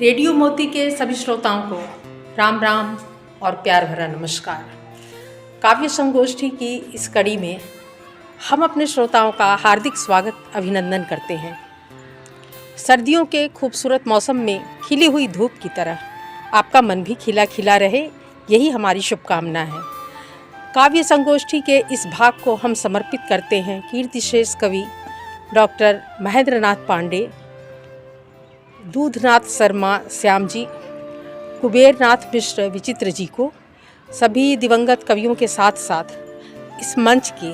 Radio मोती के सभी श्रोताओं को राम राम और प्यार भरा नमस्कार। काव्य संगोष्ठी की इस कड़ी में हम अपने श्रोताओं का हार्दिक स्वागत अभिनंदन करते हैं। सर्दियों के खूबसूरत मौसम में खिली हुई धूप की तरह आपका मन भी खिला खिला रहे, यही हमारी शुभकामना है। काव्य संगोष्ठी के इस भाग को हम समर्पित करते हैं कीर्तिशेष कवि डॉक्टर महेंद्रनाथ पांडे, दूधनाथ शर्मा श्याम जी, कुबेरनाथ मिश्र विचित्र जी को, सभी दिवंगत कवियों के साथ साथ इस मंच के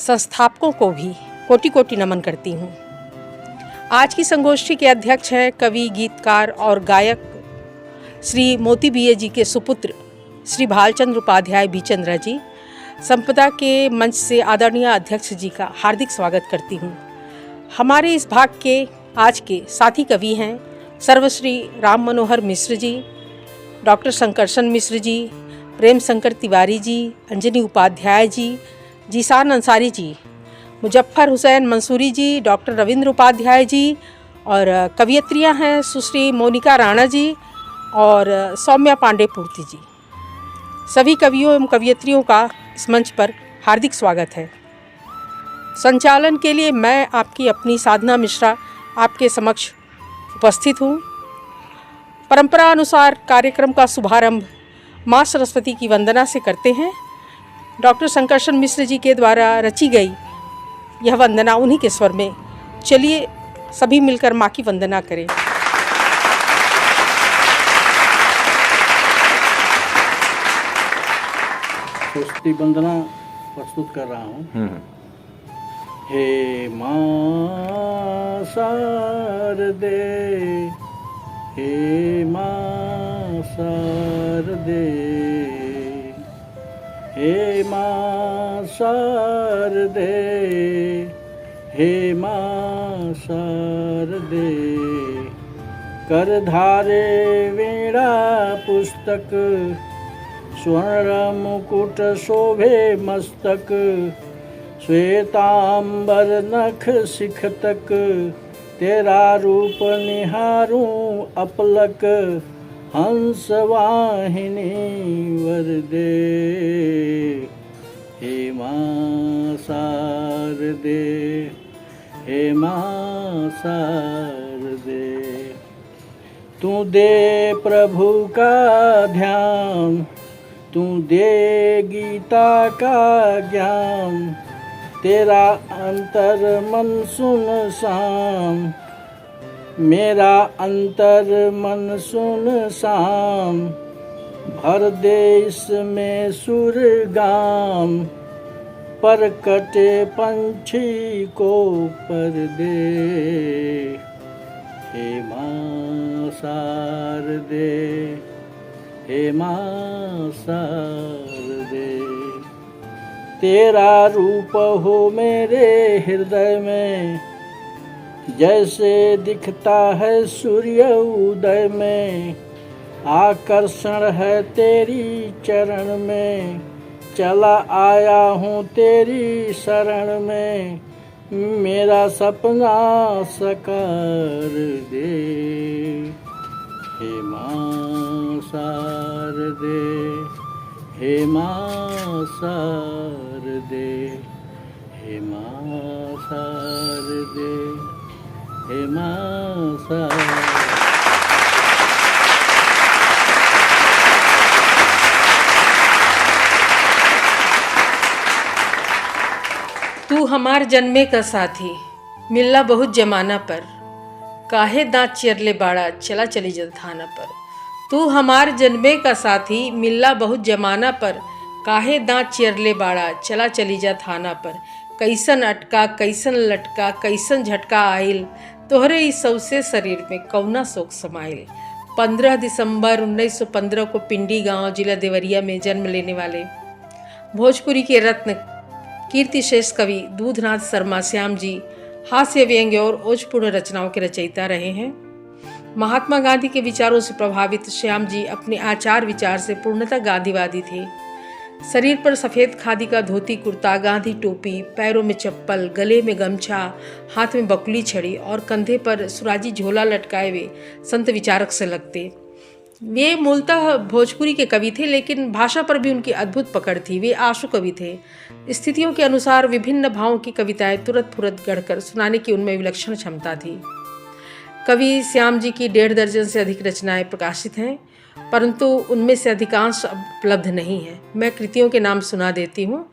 संस्थापकों को भी कोटि कोटि नमन करती हूँ। आज की संगोष्ठी के अध्यक्ष हैं कवि, गीतकार और गायक श्री मोती बीए जी के सुपुत्र श्री भालचंद्र उपाध्याय बीचंद्रा जी। संपदा के मंच से आदरणीय अध्यक्ष जी का हार्दिक स्वागत करती हूँ। हमारे इस भाग के आज के साथी कवि हैं सर्वश्री राम मनोहर मिश्र जी, डॉक्टर शंकरशन मिश्र जी, प्रेम शंकर तिवारी जी, अंजनी उपाध्याय जी, जीशान अंसारी जी, मुजफ्फर हुसैन मंसूरी जी, डॉक्टर रविंद्र उपाध्याय जी, और कवियत्रियां हैं सुश्री मोनिका राणा जी और सौम्या पांडे पूर्ति जी। सभी कवियों एवं कवियत्रियों का इस मंच पर हार्दिक स्वागत है। संचालन के लिए मैं आपकी अपनी साधना मिश्रा आपके समक्ष उपस्थित हूँ। परंपरा अनुसार कार्यक्रम का शुभारंभ माँ सरस्वती की वंदना से करते हैं। डॉक्टर शंकरशन मिश्र जी के द्वारा रची गई यह वंदना उन्हीं के स्वर में, चलिए सभी मिलकर माँ की वंदना करें। सरस्वती वंदना प्रस्तुत कर रहा हूँ। हे माँ शारदे, हे माँ शारदे, हे माँ शारदे, हे माँ शारदे, करधारे वीणा पुस्तक, स्वर्ण मुकुट शोभे मस्तक, श्वेतांबर नख शिख तक, तेरा रूप निहारूं अपलक, हंस वाहिनी वरदे, हे माँ शारदे, हे माँ शारदे। तू दे प्रभु का ध्यान, तू दे गीता का ज्ञान, तेरा अंतर मन सुन शाम, मेरा अंतर मन सुन शाम, भर दे इसमें सुर गाम, पर कटे पंछी को पर दे, हे माँ शारदे, हे माँ शारदे। तेरा रूप हो मेरे हृदय में, जैसे दिखता है सूर्य उदय में, आकर्षण है तेरी चरण में, चला आया हूँ तेरी शरण में, मेरा सपना साकार दे, हे माँ शारदे, हे माँ शारदे, हे माँ शारदे, हे माँ शारदे। तू हमार जन्मे का साथी, मिलना बहुत जमाना पर, काहे दांत चिरले बाड़ा, चला चली जल थाना पर। तू हमार जन्मे का साथी, मिलना बहुत जमाना पर, काहे दांत चिरले बाड़ा, चला चली जा थाना पर। कैसन अटका, कैसन लटका, कैसन झटका आइल, तोहरे इस सौसे शरीर में कौना शोक समाइल। 15 दिसंबर 1915 को पिंडी गांव जिला देवरिया में जन्म लेने वाले भोजपुरी के रत्न कीर्तिशेष कवि दूधनाथ शर्मा श्याम जी हास्य व्यंग्य और ओजपूर्ण रचनाओं के रचयिता रहे हैं। महात्मा गांधी के विचारों से प्रभावित श्याम जी अपने आचार विचार से पूर्णतः गांधीवादी थे। शरीर पर सफ़ेद खादी का धोती कुर्ता, गांधी टोपी, पैरों में चप्पल, गले में गमछा, हाथ में बकुली छड़ी और कंधे पर सुराजी झोला लटकाए हुए संत विचारक से लगते। वे मूलतः भोजपुरी के कवि थे, लेकिन भाषा पर भी उनकी अद्भुत पकड़ थी। वे आशु कवि थे। स्थितियों के अनुसार विभिन्न भावों की कविताएं तुरंत फुरत गढ़कर सुनाने की उनमें विलक्षण क्षमता थी। कवि श्याम जी की 1.5 दर्जन से अधिक रचनाएं प्रकाशित हैं, परंतु उनमें से अधिकांश उपलब्ध नहीं है। मैं कृतियों के नाम सुना देती हूँ।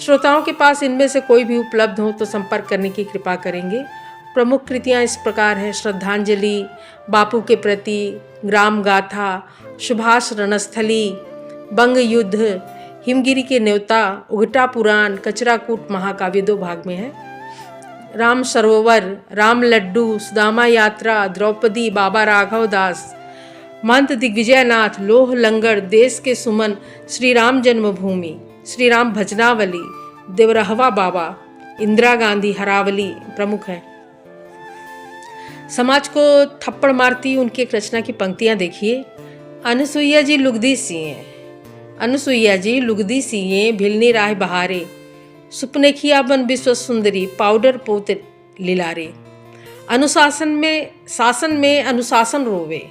श्रोताओं के पास इनमें से कोई भी उपलब्ध हो तो संपर्क करने की कृपा करेंगे। प्रमुख कृतियाँ इस प्रकार हैं: श्रद्धांजलि, बापू के प्रति, ग्राम गाथा, सुभाष रणस्थली, बंग युद्ध, हिमगिरी के न्योता, उगटा पुराण, कचराकूट महाकाव्य 2 भाग में है, राम सरोवर, राम लड्डू, सुदामा यात्रा, द्रौपदी, बाबा राघव दास, महंत दिग्विजयनाथ, लोह लंगड़, देश के सुमन, श्री राम जन्मभूमि, श्री राम भजनावली, देवरहवा बाबा, इंदिरा गांधी हरावली प्रमुख है। समाज को थप्पड़ मारती उनकी एक रचना की पंक्तियां देखिए। अनुसुईया जी लुगदी सिए, अनुसुईया जी लुगदी सिए, भिलनी राह बहारे, सुपने खिया बन विश्व सुंदरी, पाउडर पोत लिलारे। अनुशासन में शासन में अनुशासन रोवे,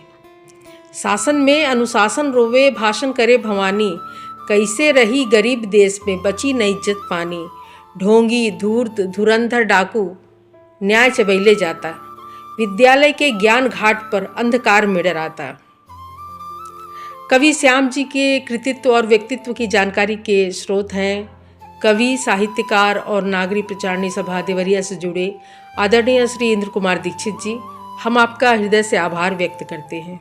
शासन में अनुशासन रोवे, भाषण करे भवानी, कैसे रही गरीब देश में, बची न इज्जत पानी। ढोंगी धूर्त धुरंधर डाकू, न्याय चबैले जाता, विद्यालय के ज्ञान घाट पर अंधकार में डराता। कवि श्याम जी के कृतित्व और व्यक्तित्व की जानकारी के स्रोत हैं कवि, साहित्यकार और नागरिक प्रचारणी सभा देवरिया से जुड़े आदरणीय श्री इंद्र कुमार दीक्षित जी। हम आपका हृदय से आभार व्यक्त करते हैं।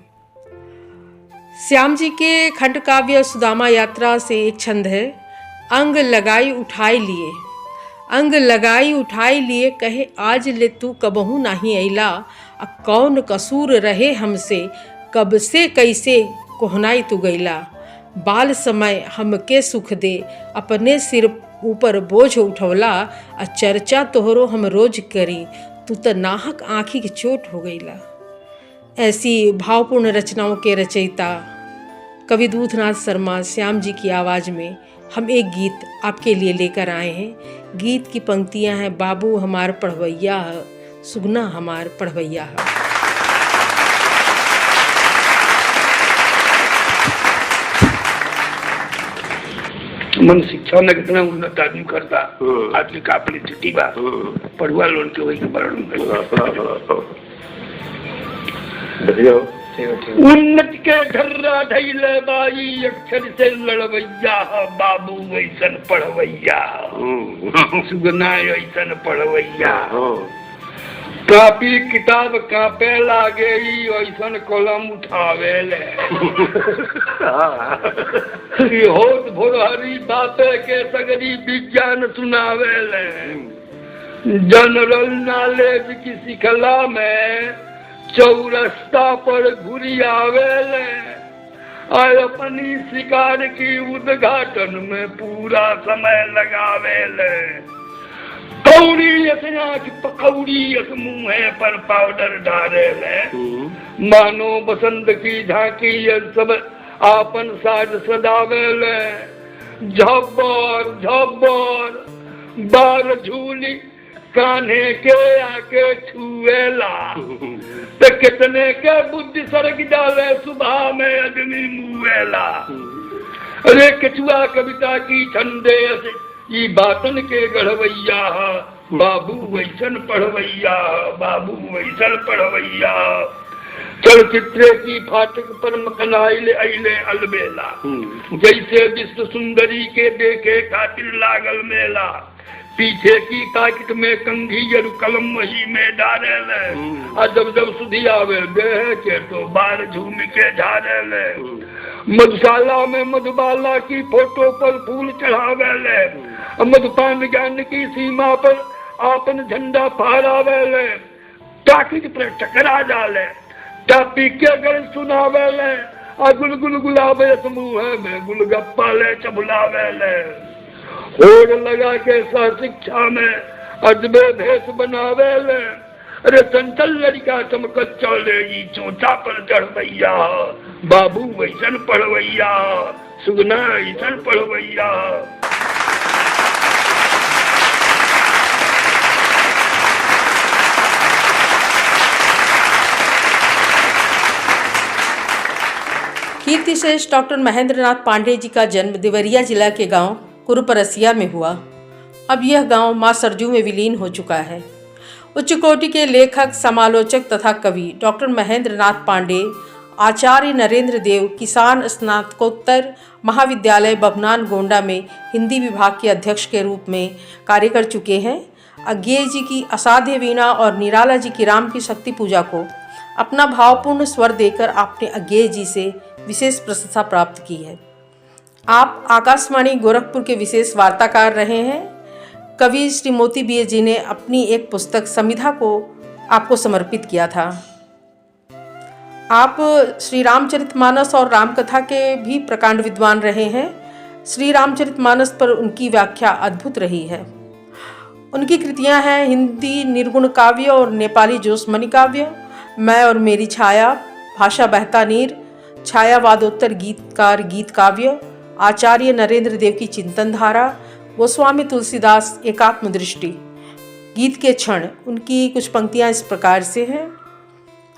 श्याम जी के खंड काव्य सुदामा यात्रा से एक छंद है: अंग लगाई उठाई लिए, अंग लगाई उठाई लिए, कहे आज ले तू कबहू नहीं अइला, अब कौन कसूर रहे हमसे, कब से कैसे कोहनाई तू गैला। बाल समय हमके सुख दे, अपने सिर ऊपर बोझ उठवला, आ चर्चा तोहरो हम रोज करी, तू तो नाहक आँखी की चोट हो गईला। ऐसी भावपूर्ण रचनाओं के रचयिता कवि दूधनाथ शर्मा श्याम जी की आवाज़ में हम एक गीत आपके लिए लेकर आए हैं। गीत की पंक्तियां हैं: बाबू हमार पढ़वैया है, सुगना हमार पढ़वैया है। मन शिक्षा में कितना उन्नत आदमी करता, आदमी का अपनी छुट्टी बा पढ़ुआ लोन के वही उन्नत के घर्रा धैले बाई, अक्षर से लड़वैया, बाबू वैसन पढ़वैया, सुगना ऐसन पढ़वैया। कापी किताब कापे लागे, ऐसन कलम उठावे ले। होत भोरहरी बापे के सगरी विज्ञान सुनावे ले। जनरल नॉलेज की सिखला में चौरस्ता पर घुरी आवेले, और अपनी शिकार की उद्घाटन में पूरा समय लगावेले। कौड़ी आँख पकौड़ी मुँह पर पाउडर डालेले, मानो बसंत की झांकी ये सब आपन साज सदावेले। झब्बर झब्बर बार झूली कान्हे के आके छुएला, तो कितने के बुद्धि सरग डाले, सुबह में आदमी मुएला। अरे केचुआ कविता की छंदे ये बातन के गढ़वैया, बाबू वैसन पढ़वैया, बाबू वैसन पढ़वैया। चलचित्र की फाटक पर मकनाइले अइले अलबेला, जैसे विश्व सुंदरी के देखे खातिर लागल मेला। पीछे की ताकत में कंघी जरू कलम वही में डाले, और जब जब सुधी आवे देह के तो बार झूम के झाड़े ले। मधुशाला में मधुबाला की फोटो पर फूल चढ़ावे ले, मधुपान ज्ञान की सीमा पर आपन झंडा फहरावे ले। ताकत पर टकरा डाले, टापी के गल सुनावे ले, और गुलगुल गुलाबे समूह में गुलगप्पा ले चबुलावे ले। होड़ लगा के शिक्षा में अजबे भेष बनावे ले। अरे चंचल लड़का चमकत चले, चोचा पर चढ़वैया, बाबू वैसन पढ़वैया, सुगना ईसन पढ़ो भैया। कीर्तिश्रेष्ठ डॉक्टर महेंद्र नाथ पांडे जी का जन्म देवरिया जिला के गांव कुरुपरसिया में हुआ। अब यह गांव मां सरजू में विलीन हो चुका है। उच्च कोटि के लेखक, समालोचक तथा कवि डॉक्टर महेंद्र नाथ पांडे आचार्य नरेंद्र देव किसान स्नातकोत्तर महाविद्यालय बभनान गोंडा में हिंदी विभाग के अध्यक्ष के रूप में कार्य कर चुके हैं। अज्ञेय जी की असाध्य वीणा और निराला जी की राम की शक्ति पूजा को अपना भावपूर्ण स्वर देकर आपने अज्ञेय जी से विशेष प्रशंसा प्राप्त की है। आप आकाशवाणी गोरखपुर के विशेष वार्ताकार रहे हैं। कवि श्री मोती बी जी ने अपनी एक पुस्तक समिधा को आपको समर्पित किया था। आप श्री रामचरितमानस और रामकथा के भी प्रकांड विद्वान रहे हैं। श्री रामचरितमानस पर उनकी व्याख्या अद्भुत रही है। उनकी कृतियां हैं हिंदी निर्गुण काव्य और नेपाली जोशमणि काव्य, मैं और मेरी छाया, भाषा बहता नीर, छायावादोत्तर गीतकार गीत काव्य, आचार्य नरेंद्र देव की चिंतन धारा, गोस्वामी तुलसीदास एकात्म दृष्टि, गीत के क्षण। उनकी कुछ पंक्तियां इस प्रकार से हैं।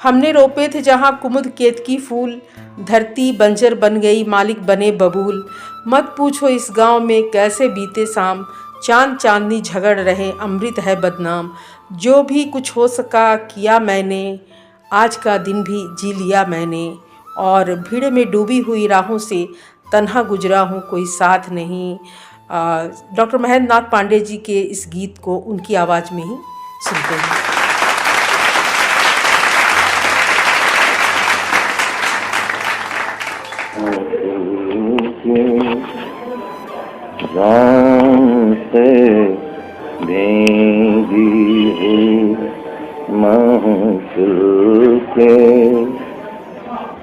हमने रोपे थे जहाँ कुमुद केतकी फूल, धरती बंजर बन गई मालिक बने बबूल। मत पूछो इस गांव में कैसे बीते शाम, चांद चांदनी झगड़ रहे अमृत है बदनाम। जो भी कुछ हो सका किया मैंने, आज का दिन भी जी लिया मैंने। और भीड़ में डूबी हुई राहों से तन्हा गुजरा हूँ कोई साथ नहीं। डॉक्टर महेंद्र नाथ पांडे जी के इस गीत को उनकी आवाज़ में ही सुनते हैं। जान से भीगी हुई महफिल के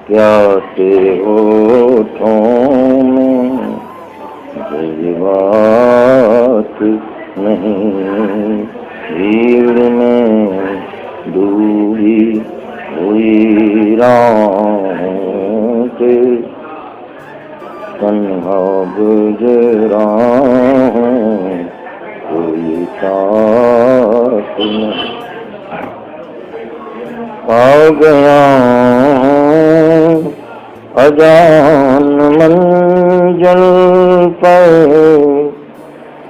प्यासे होठों में जज्बात नहीं, भीड़ में डूबी हुई राहों से तन्हा गुजरा हूँ कोई साथ नहीं। आ गया अजान मंजिल पर,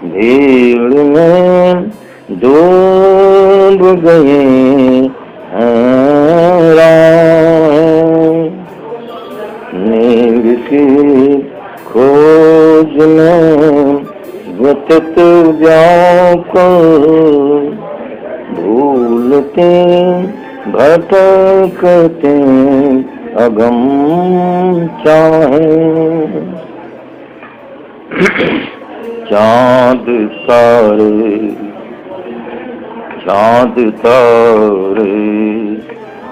भीड़ में डूब गए हैं राह, नींद की खोज में व्यथित जाकर, भूलते भटकते अगम चाहे। चाँद तारे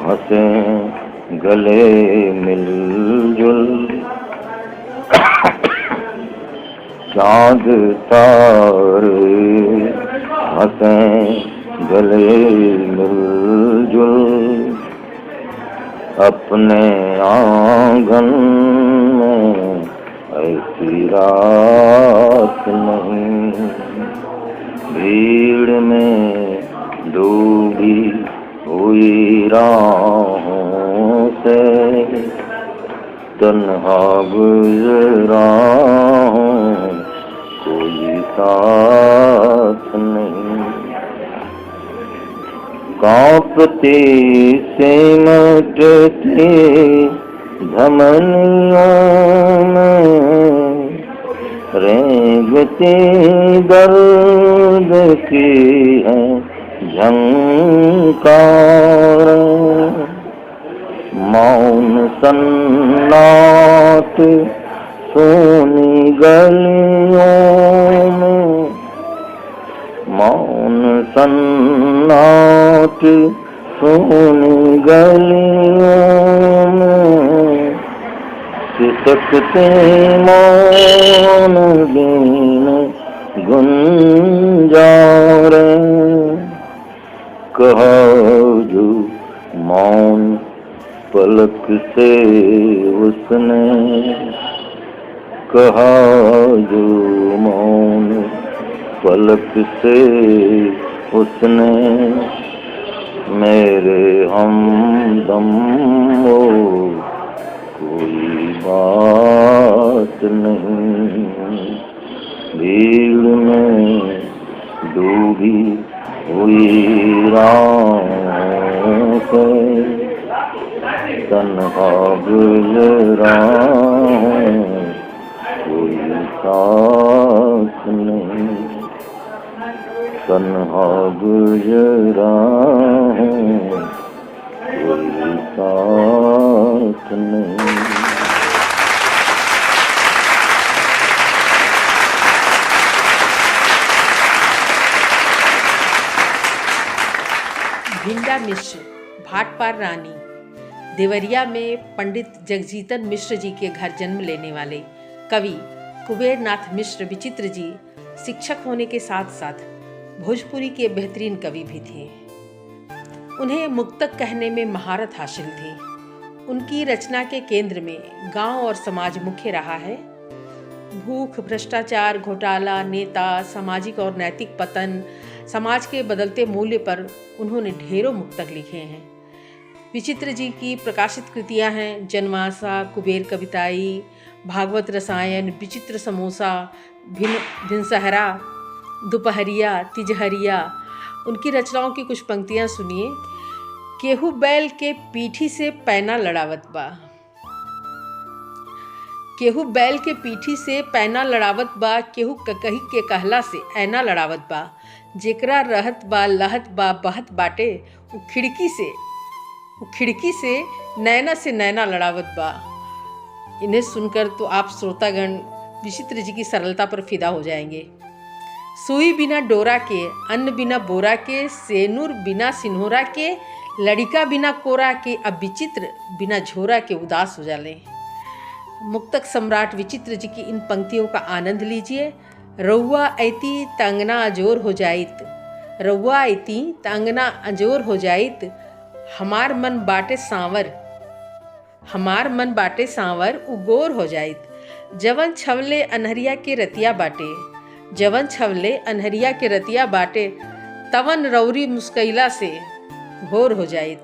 हंसे गले मिलजुल, चाँद तारे हंसे गले मिलजुल, अपने आंगन में ऐसी रात नहीं, भीड़ में डूबी हुई राहों से तन्हा गुजरा हूँ कोई साथ नहीं। कांपती सिमटती धमनियों में, रेंगती दर्द की है झंकार, मौन सन्नाट सोनी गलियों में, मौन सन्नाट सोनी गलियों में, सिसकते मौन दिन गुंजारे, कहा जो मौन पलक से उसने, कहा जो मौन पलक से उसने, मेरे हमदम वो कोई बात नहीं। भीड़ में डूबी हुई राहों से तन्हा गुजरा हूँ, कोई साथ नहीं। तन्हा गुजरा हूँ, कोई साथ नहीं। भिंडा मिश्र, भाटपार रानी, देवरिया में पंडित जगजीतन मिश्र जी के घर जन्म लेने वाले कवि कुबेर नाथ मिश्र विचित्र जी शिक्षक होने के साथ साथ भोजपुरी के बेहतरीन कवि भी थे। उन्हें मुक्तक कहने में महारत हासिल थी। उनकी रचना के केंद्र में गांव और समाज मुख्य रहा है। भूख, भ्रष्टाचार, घोटाला, नेता, सामाजिक और नैतिक पतन, समाज के बदलते मूल्य पर उन्होंने ढेरों मुक्तक लिखे हैं। विचित्र जी की प्रकाशित कृतियां हैं जनमासा, कुबेर कविताई, भागवत रसायन, विचित्र समोसा, भिनसहरा, दोपहरिया, तिजहरिया। उनकी रचनाओं की कुछ पंक्तियां सुनिए। केहू बैल के पीठी से पैना लड़ावत बा, केहू बैल के पीठी से पैना लड़ावत बा, केहू ककही के कहला से ऐना लड़ावत बा, जेकरा रहत बा लहत बा बहत बाटे, वो खिड़की से नैना से नैना लड़ावत बा। इन्हें सुनकर तो आप श्रोतागण विचित्र जी की सरलता पर फिदा हो जाएंगे। सुई बिना डोरा के, अन्न बिना बोरा के, सेनुर बिना सिन्होरा के, लड़िका बिना कोरा के, अब विचित्र बिना झोरा के उदास हो जाले। मुक्तक सम्राट विचित्र जी की इन पंक्तियों का आनंद लीजिए। रउआ ऐती तंगना अजोर हो जाइत, रउआ ऐती तंगना अजोर हो जाइत, हमार मन बाटे सांवर, हमार मन बाटे सांवर उगोर हो जाइत। जवन छवले अनहरिया के रतिया बाटे, जवन छवले अनहरिया के रतिया बाटे, तवन रौरी मुस्कैला से घोर हो जाइत।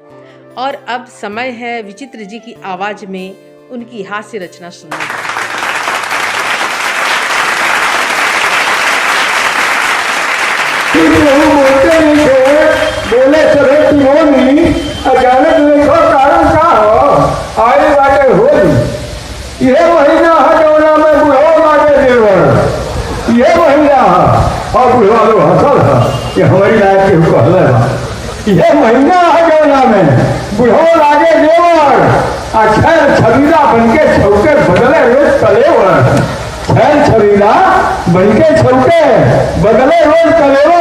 और अब समय है विचित्र जी की आवाज़ में उनकी हास्य रचना सुनने का। बोले सभे तिमोनी, अचानक देखो कारण का हो आए बाटे होली। यह महीना है जौना में बुढ़ो बाटे देवर, यह महीना है और बुढ़वा लोग हंसल है कि हमारी लायक के कहले बा। यह महीना है जौना में बुढ़ो लागे देवर, अक्षर छबीला बनके छौके बदले रोज कलेवर, खैर छबीला बनके छौके बदले रोज कलेवर।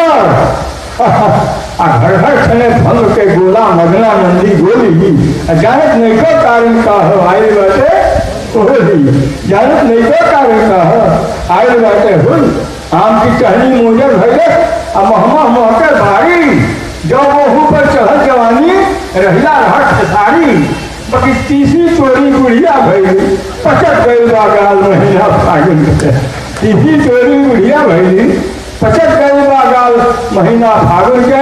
घर घर छने भंग के गोला मगना नंदी गोली, जानत नहीं को कारण का हो आयल बाटे होली, जानत नहीं को कारण का हो आयल बाटे होली। आम की टहनी मोजर भैले अब महमा मोहकर भारी, जो मोहू पर चढ़ल जवानी रहिला रहा खसारी, बाकी तीसरी चोरी बुढ़िया भैली पचक गई बागाल महीना फागुन के, तीसरी चोरी बुढ़िया भैली पचक गई बागाल महीना फागुन के,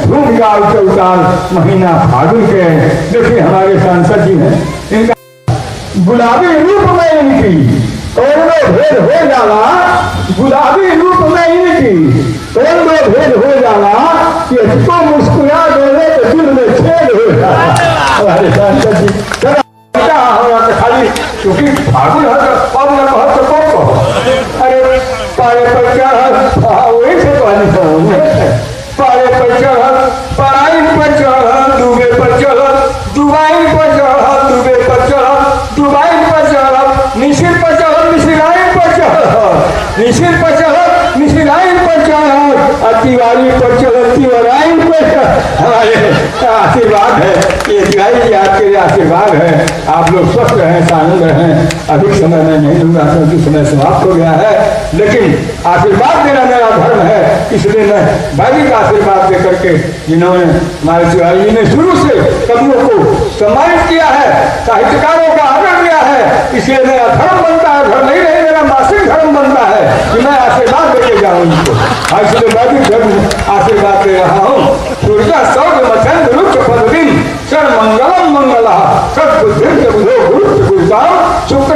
धूम गाल चौकाल महीना फागुन के। देखिए हमारे सांसद जी हैं, इनका गुलाबी रूप में इनकी कौनो भेद हो जाला, गुलाबी रूप में इनकी कौनो भेद हो जाला कि इसको मुस्कुरा देने तो दिल में छेद हो जाला। हमारे सांसद जी खाली क्योंकि फागुन है अब न कहो तो कौन कहो। अरे पारे पर चढ़ वही से पारे पर चढ़, पराई पर चढ़, डूबे पर चढ़, दुबाई पर चढ़, डूबे पर चढ़, दुबाई पर चढ़, निशिर पर चढ़, मिशिलाई पर चढ़, निशिर पर चढ़, मिशिलाई पर चढ़, अतिवारी पर चढ़, तिवराई पर चढ़। हमारे आशीर्वाद है, ये दिवाली जी आपके लिए आशीर्वाद है। आप लोग स्वस्थ रहें, आनंद रहें। अधिक समय में नहीं दूंगा क्योंकि समय समाप्त हो गया है, लेकिन आशीर्वाद देना मेरा धर्म है, इसलिए मैं वैदिक आशीर्वाद दे करके जिन्होंने हमारे शिवाजी जी ने शुरू से कवियों को सम्मानित किया है, साहित्यकारों का आदर किया गया है, इसलिए मेरा धर्म बनता है, धर्म नहीं मेरा मासिक धर्म बनता है कि मैं आशीर्वाद देके जाऊँ इनको। इसलिए मैं भी धर्म आशीर्वाद दे रहा हूँ। सूर्य सौर्य मथन रुद्र पदविन सर्व मंगलम मंगला सद्बुद्धिं बुधो गुरुताम शुक्र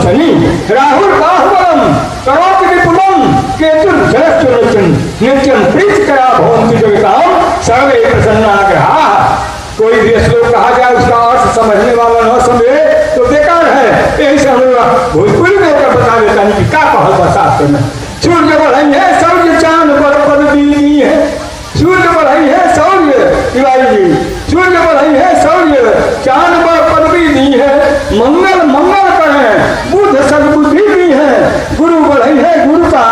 शनि राहुल बाहुबलम करोति विपुलम केतुर जलश्चुनिचन नित्यं प्रीतिकरा भवन्ति जगताम सर्वे प्रसन्नाग्रहा। कोई भी श्लोक कहा जाए उसका अर्थ समझने वाला न समझे तो बेकार है। यही सब भोजपुरी में होकर बता देता नहीं कि क्या कहल बसाते में। सूर्य बढ़ाई है सौर्य चांद पर पद दीनी है, सूर्य बढ़ाई है सौर्य तिवारी जी, सूर्य बढ़ाई है सौर्य चांद पर पद भी दी है, मंगल मंगल करें बुध सद्बुद्धि भी है, गुरु बढ़ाई है गुरु का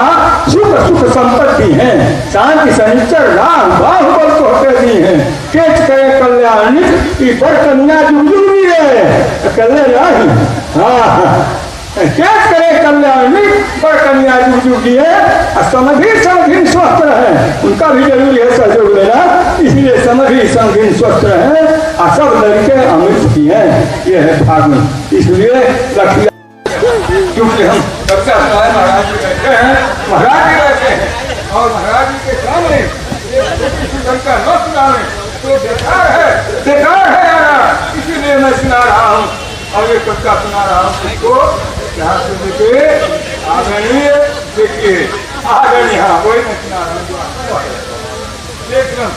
सुख सुख संपत्ति है, शांति शनिचर राम बाहुबल को होते दी है, केच करे कल्याण ईश्वर कन्या जुगजुगी है कल्याण। हाँ केच करे कल्याण पर कन्या जुगजुगी है। समधि समधीन स्वस्थ रहे उनका भी जरूरी है सहयोग लेना, इसलिए समधि समधीन स्वस्थ रहे और सब लड़के अमृत की हैं। ये है भाग में, इसलिए लक्ष्मी क्योंकि हम सबसे महाराज जी बैठे हैं, महाराज जी बैठे हैं और महाराज जी के सामने न सुनावे तो बेकार है यार, इसीलिए मैं सुना रहा हूँ और ये कविता सुना रहा हूँ। इसको यहाँ से देखिए आदरणीय, देखिए आदरणीय, हाँ वही मैं सुना रहा हूँ। एकदम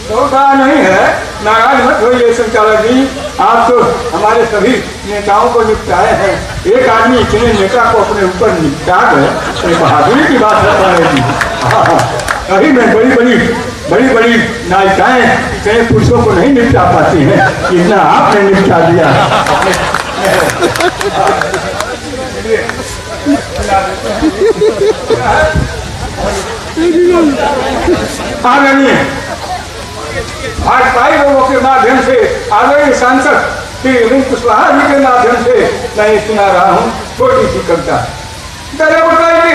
बहुत नहीं है, नाराज मत होइए संचालक जी, आप तो हमारे सभी नेताओं को निपटाए हैं। एक आदमी इतने नेता को अपने ऊपर निपटा गए, बहादुरी की बात है जी। हाँ हाँ अभी में बड़ी बड़ी नायिकाएं कई पुरुषों को नहीं निपटा पाती हैं, इतना आपने निपटा दिया। आदरणीय भाजपाई लोगों के माध्यम से आदरणीय सांसद श्री अरविंद कुशवाहा जी के माध्यम से मैं सुना रहा हूँ छोटी सी कविता। गजब नरेंद्र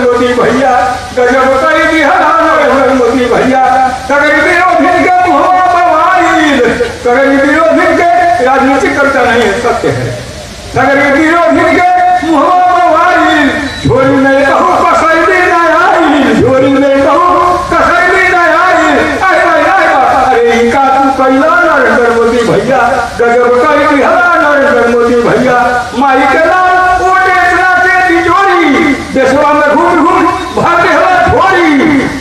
मोदी भैया, गजब नरेंद्र मोदी भैया, सगरी विरोधी के मुहम्मद बवाइल, सगरी विरोधी के राजनीतिक कविता नहीं है, सत्य है। सगरी विरोधी के मुहम्मद बवाइल, झोली में कहो कसैली न आइल, झोली में कहो कसैली न आइल, अरे इनका तू कैला नरेंद्र मोदी भैया, गजब कैली हला नरेंद्र मोदी भैया, माई के नाम देशवा में घूम घूम भागे हवा थोड़ी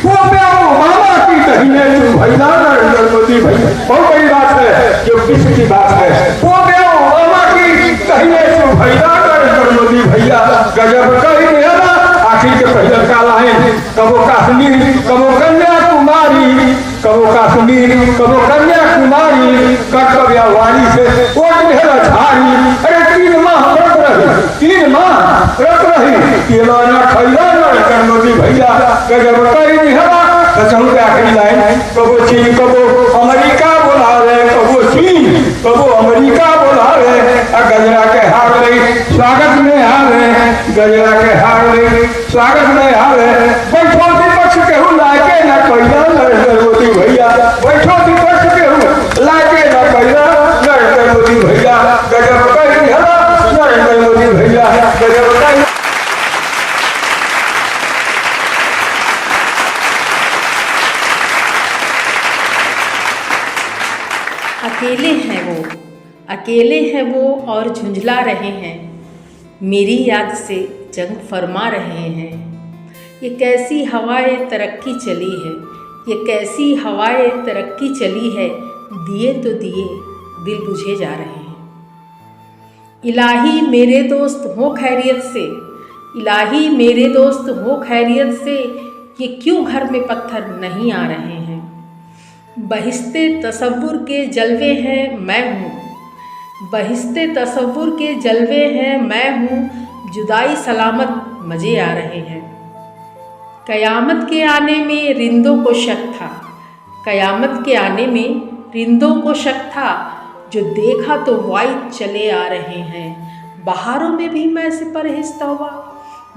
वो मामा की कहीने तुम भैया नरेंद्र मोदी भैया। बहुत बड़ी बात है जो विश्व की बात है, वो मामा की कहीने तुम भैया नरेंद्र मोदी भैया, गजब कही मेरा आखिर के पहले काला है, कबो कश्मीर कबो कन्याकुमारी, कबो कश्मीर कबो कन्याकुमारी, कर्तव्य वाणी से वोट मेरा झाड़ी। अरे 3 माह रख रही, 3 माह रख रही केलाना खैला नरेंद्र मोदी भैया, गजब कई निहरा बचाऊ के आखिरी लाइन, कबो चीन कबो अमेरिका बोला रहे, कबो चीन कबो अमेरिका बोला रहे, गजरा के हार रही स्वागत में हार रहे, गजरा के हार रही स्वागत में हार रहे, बैठो विपक्ष के हूँ लाके न कैला नरेंद्र मोदी भैया, बैठो विपक्ष के हूँ लाके न कैला नरेंद्र मोदी भैया, गजब कई निहरा नरेंद्र मोदी भैया, गजब कई। अकेले हैं वो और झुंझला रहे हैं, मेरी याद से जंग फरमा रहे हैं। ये कैसी हवाएं तरक्की चली है, ये कैसी हवाएं तरक्की चली है, दिए तो दिए दिल बुझे जा रहे हैं। इलाही मेरे दोस्त हो खैरियत से, इलाही मेरे दोस्त हो खैरियत से, ये क्यों घर में पत्थर नहीं आ रहे हैं। बहिश्ते तसव्वुर के जलवे हैं मैं हूँ, बहिश्ते तसव्वुर के जलवे हैं मैं हूँ, जुदाई सलामत मज़े आ रहे हैं। क़यामत के आने में रिंदों को शक था, क़यामत के आने में रिंदों को शक था, जो देखा तो वाइद चले आ रहे हैं। बहारों में भी मैं से परहेज तौबा,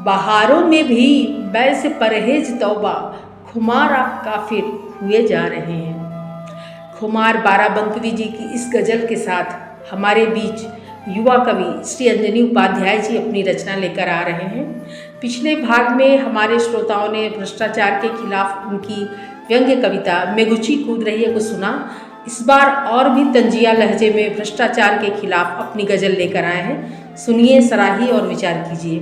बहारों में भी मैं से परहेज तौबा, खुमार आप काफिर हुए जा रहे हैं। खुमार बाराबंकवी जी की इस गज़ल के साथ हमारे बीच युवा कवि श्री अंजनी उपाध्याय जी अपनी रचना लेकर आ रहे हैं। पिछले भाग में हमारे श्रोताओं ने भ्रष्टाचार के खिलाफ उनकी व्यंग्य कविता मैं गुची कूद रही है को सुना। इस बार और भी तंजिया लहजे में भ्रष्टाचार के खिलाफ अपनी गज़ल लेकर आए हैं। सुनिए, सराहिए और विचार कीजिए।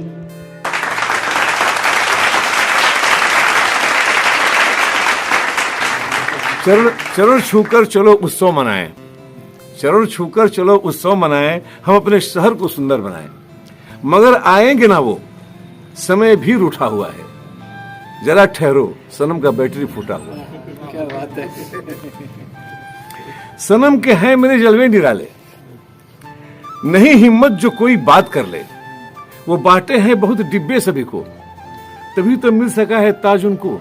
चरण छूकर चलो उत्सव मनाएं, चरण छूकर चलो उत्सव मनाएं, हम अपने शहर को सुंदर बनाएं। मगर आएंगे ना वो, समय भी रूठा हुआ है, जरा ठहरो, सनम का बैटरी फूटा हुआ है। क्या बात है। सनम के हैं मेरे जलवे निराले, नहीं हिम्मत जो कोई बात कर ले, वो बांटे हैं बहुत डिब्बे सभी को, तभी तो मिल सका है ताज उनको।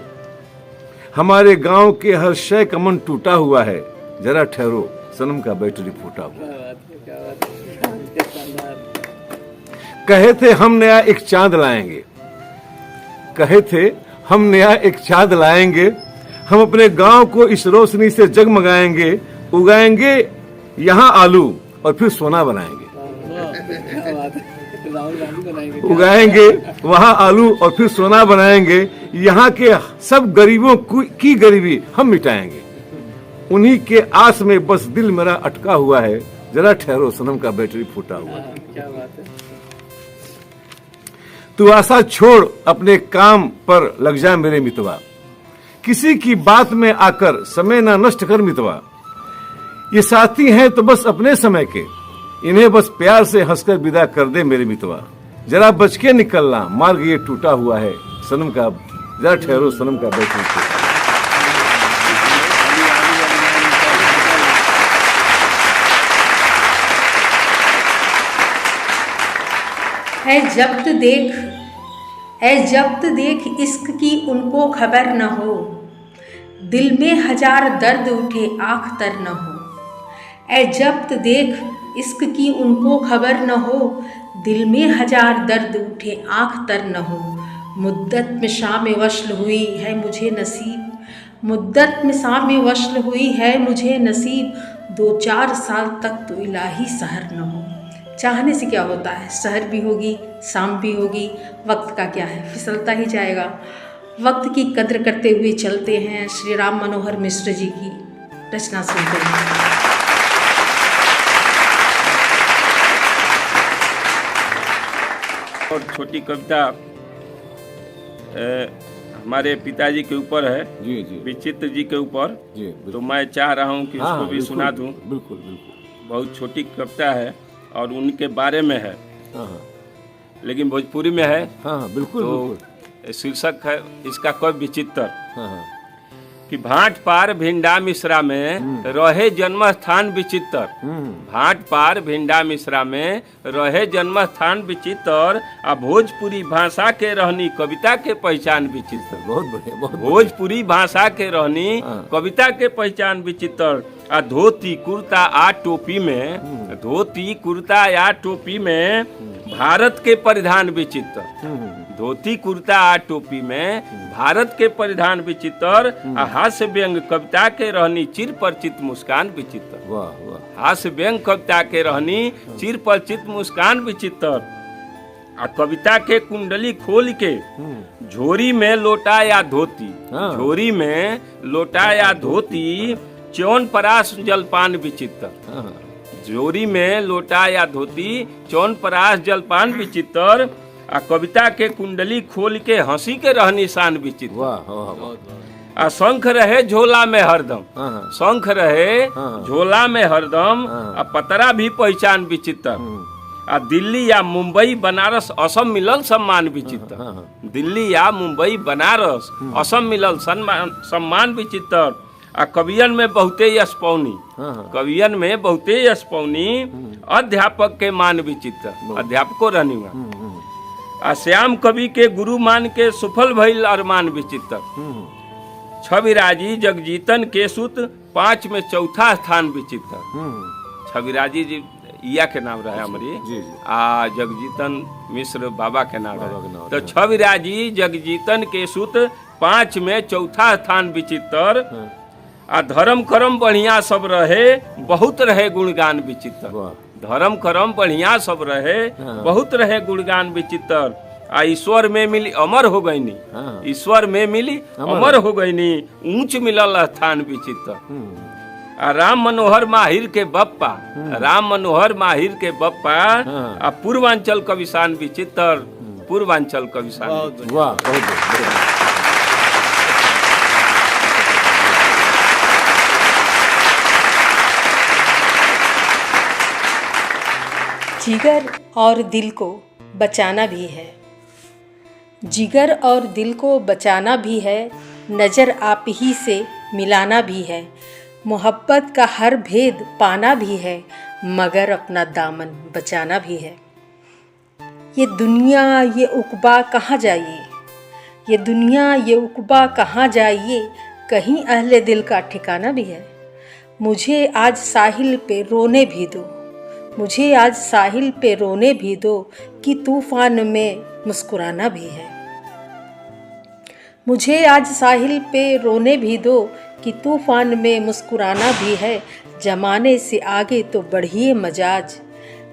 हमारे गांव के हर शय का मन टूटा हुआ है, जरा ठहरो, सनम का बैटरी फूटा हुआ है। कहे थे हम नया एक चांद लाएंगे, कहे थे हम नया एक चांद लाएंगे, हम अपने गांव को इस रोशनी से जगमगाएंगे, उगाएंगे यहाँ आलू और फिर सोना बनाएंगे। उगाएंगे वहाँ आलू और फिर सोना बनाएंगे, यहाँ के सब गरीबों की गरीबी हम मिटाएंगे। उन्हीं के आस में बस दिल मेरा अटका हुआ है, जरा ठहरो, सनम का बैटरी फूटा हुआ है। क्या बात है। तू आशा छोड़, अपने काम पर लग जा मेरे मितवा, किसी की बात में आकर समय ना नष्ट कर मितवा। ये साथी हैं तो बस अपने समय के, इन्हें बस प्यार से हंसकर विदा कर दे मेरे मितवा। जरा बच के निकलना, मार्ग ये टूटा हुआ है, सनम का, जरा ठहरो, सनम का बैटरी फूटा। ऐ जब्त देख इश्क की उनको खबर न हो, दिल में हजार दर्द उठे आँख तर न हो। ऐ जब्त देख इश्क की उनको खबर न हो, दिल में हजार दर्द उठे आँख तर न हो। मुद्दत में शाम वश्ल हुई है मुझे नसीब, मुद्दत में शाम वश्ल हुई है मुझे नसीब, 2-4 साल तक तो इलाही सहर न हो। चाहने से क्या होता है, सहर भी होगी, शाम भी होगी, वक्त का क्या है, फिसलता ही जाएगा। वक्त की कद्र करते हुए चलते हैं। श्री राम मनोहर मिश्र जी की रचना सुनते हैं। और छोटी कविता हमारे पिताजी के ऊपर है, जी जी, विचित्र जी के ऊपर, जी, तो मैं चाह रहा हूँ कि उसको भी सुना दूँ। बिल्कुल बिल्कुल। बहुत छोटी कविता है और उनके बारे में है, हाँ, लेकिन भोजपुरी में है। हाँ, बिल्कुल तो शीर्षक है इसका कवि विचित्र। हाँ, कि भाट पार भिंडा मिश्रा में रहे जन्म स्थान विचित्र, भाट पार भिंडा मिश्रा में रहे जन्म स्थान विचित्र, आ भोजपुरी भाषा के रहनी कविता के पहचान विचित्र। बहुत बढ़िया, बहुत भोजपुरी भाषा के रहनी कविता के पहचान विचित्र। आ धोती कुर्ता आ टोपी में, धोती कुर्ता या टोपी में भारत के परिधान विचित्र। धोती कुर्ता आ टोपी में भारत के परिधान विचित्र, आ हास्य व्यंग कविता के रहनी चिर परिचित मुस्कान विचित्र। वाह वाह। हास्य व्यंग कविता के रहनी चिर परिचित मुस्कान विचित्र। आ कविता के कुंडली खोल के झोरी में लोटा या धोती, झोरी में लोटा या धोती, चौन परास जलपान विचित्र। झोरी में लोटा या धोती, चौन परास जलपान विचित्र। आ कविता के कुंडली खोल के हंसी के रहनी शान विचित्र। वाह वाह। आ शंख रहे झोला में हरदम, शंख रहे झोला में हरदम, आ पतरा भी पहचान विचित्र। आ दिल्ली या मुंबई बनारस असम मिलल सम्मान विचित्र। दिल्ली या मुंबई बनारस असम मिलल सम्मान विचित्र। आ कवियन में बहुते यश पौनी, कवियन में बहुते यश पौनी, अध्यापक के मान विचित्र। अध्यापको रहनी आ श्याम कवि के गुरु मान के सुफल भइल अरमान विचित्र। छविराजी जगजीतन के सुत 5 में चौथा स्थान विचित्र। छविराजी जी इया के नाम रहे हमारी, आ जगजीतन मिश्र बाबा के नाम रहे। तो छविराजी जगजीतन के सुत 5 में चौथा स्थान विचित्र। आ धर्म कर्म बढ़िया सब रहे, बहुत रहे गुणगान विचित्र। धर्म करम बढ़िया सब रहे, बहुत रहे गुणगान विचित्र। आ ईश्वर में मिली अमर हो गईनी, ईश्वर में मिली अमर हो गईनी, ऊंच मिलल स्थान विचित्र। आ राम मनोहर माहिर के बप्पा, राम मनोहर माहिर के बप्पा, आ पूर्वांचल कविशान विचित्र, पूर्वांचल कविशान। वाह, बहुत बढ़िया। जिगर और दिल को बचाना भी है, जिगर और दिल को बचाना भी है, नज़र आप ही से मिलाना भी है, मोहब्बत का हर भेद पाना भी है, मगर अपना दामन बचाना भी है। ये दुनिया ये उकबा कहाँ जाइए, ये दुनिया ये उकबा कहाँ जाइए, कहीं अहले दिल का ठिकाना भी है। मुझे आज साहिल पे रोने भी दो, मुझे आज साहिल पे रोने भी दो, कि तूफान में मुस्कुराना भी है। मुझे आज साहिल पे रोने भी दो, कि तूफान में मुस्कुराना भी है। जमाने से आगे तो बढ़िए मजाज,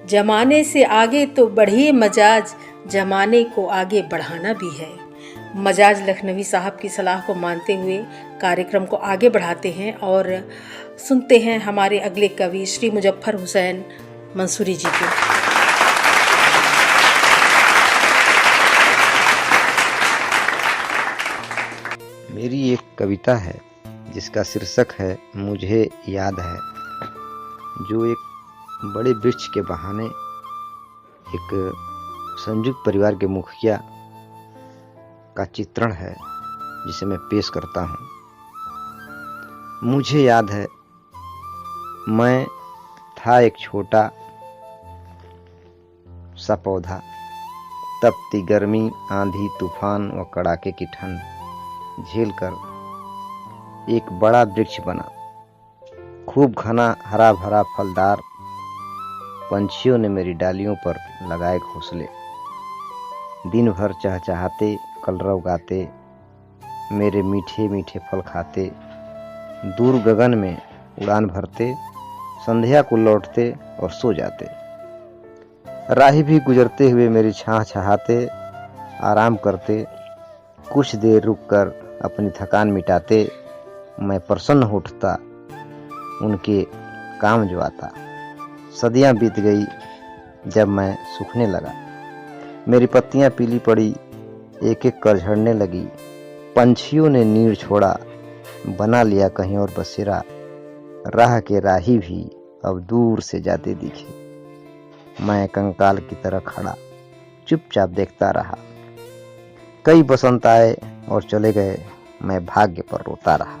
जमाने से आगे तो बढ़िए मजाज, जमाने को आगे बढ़ाना भी है। मजाज लखनवी साहब की सलाह को मानते हुए कार्यक्रम को आगे बढ़ाते हैं और सुनते हैं हमारे अगले कवि श्री मुजफ्फर हुसैन मंसूरी जी को। मेरी एक कविता है जिसका शीर्षक है मुझे याद है, जो एक बड़े वृक्ष के बहाने एक संयुक्त परिवार के मुखिया का चित्रण है, जिसे मैं पेश करता हूँ। मुझे याद है, मैं था एक छोटा सा पौधा, तपती गर्मी, आंधी, तूफान व कड़ाके की ठंड झेलकर एक बड़ा वृक्ष बना। खूब घना, हरा भरा, फलदार। पंछियों ने मेरी डालियों पर लगाए घोंसले, दिन भर चहचहाते, कलरव गाते, मेरे मीठे मीठे फल खाते, दूर गगन में उड़ान भरते, संध्या को लौटते और सो जाते। राही भी गुजरते हुए मेरी छाह छहाते, आराम करते, कुछ देर रुककर अपनी थकान मिटाते। मैं प्रसन्न हो उठता, उनके काम जो आता। सदियां बीत गई जब मैं सूखने लगा, मेरी पत्तियां पीली पड़ी, एक एक कर झड़ने लगी। पंछियों ने नीड़ छोड़ा, बना लिया कहीं और बसेरा। राह के राही भी अब दूर से जाते दिखे। मैं कंकाल की तरह खड़ा चुपचाप देखता रहा। कई बसंत आए और चले गए, मैं भाग्य पर रोता रहा।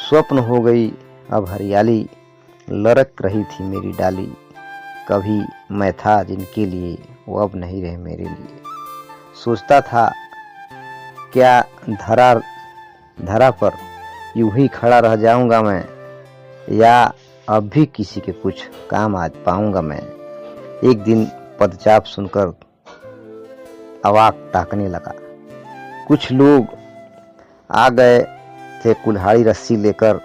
स्वप्न हो गई अब हरियाली, लरक रही थी मेरी डाली। कभी मैं था जिनके लिए, वो अब नहीं रहे मेरे लिए। सोचता था क्या धरा पर यूं ही खड़ा रह जाऊंगा मैं, या अब भी किसी के कुछ काम आ पाऊंगा मैं। एक दिन पदचाप सुनकर अवाक ताकने लगा। कुछ लोग आ गए थे कुल्हाड़ी रस्सी लेकर,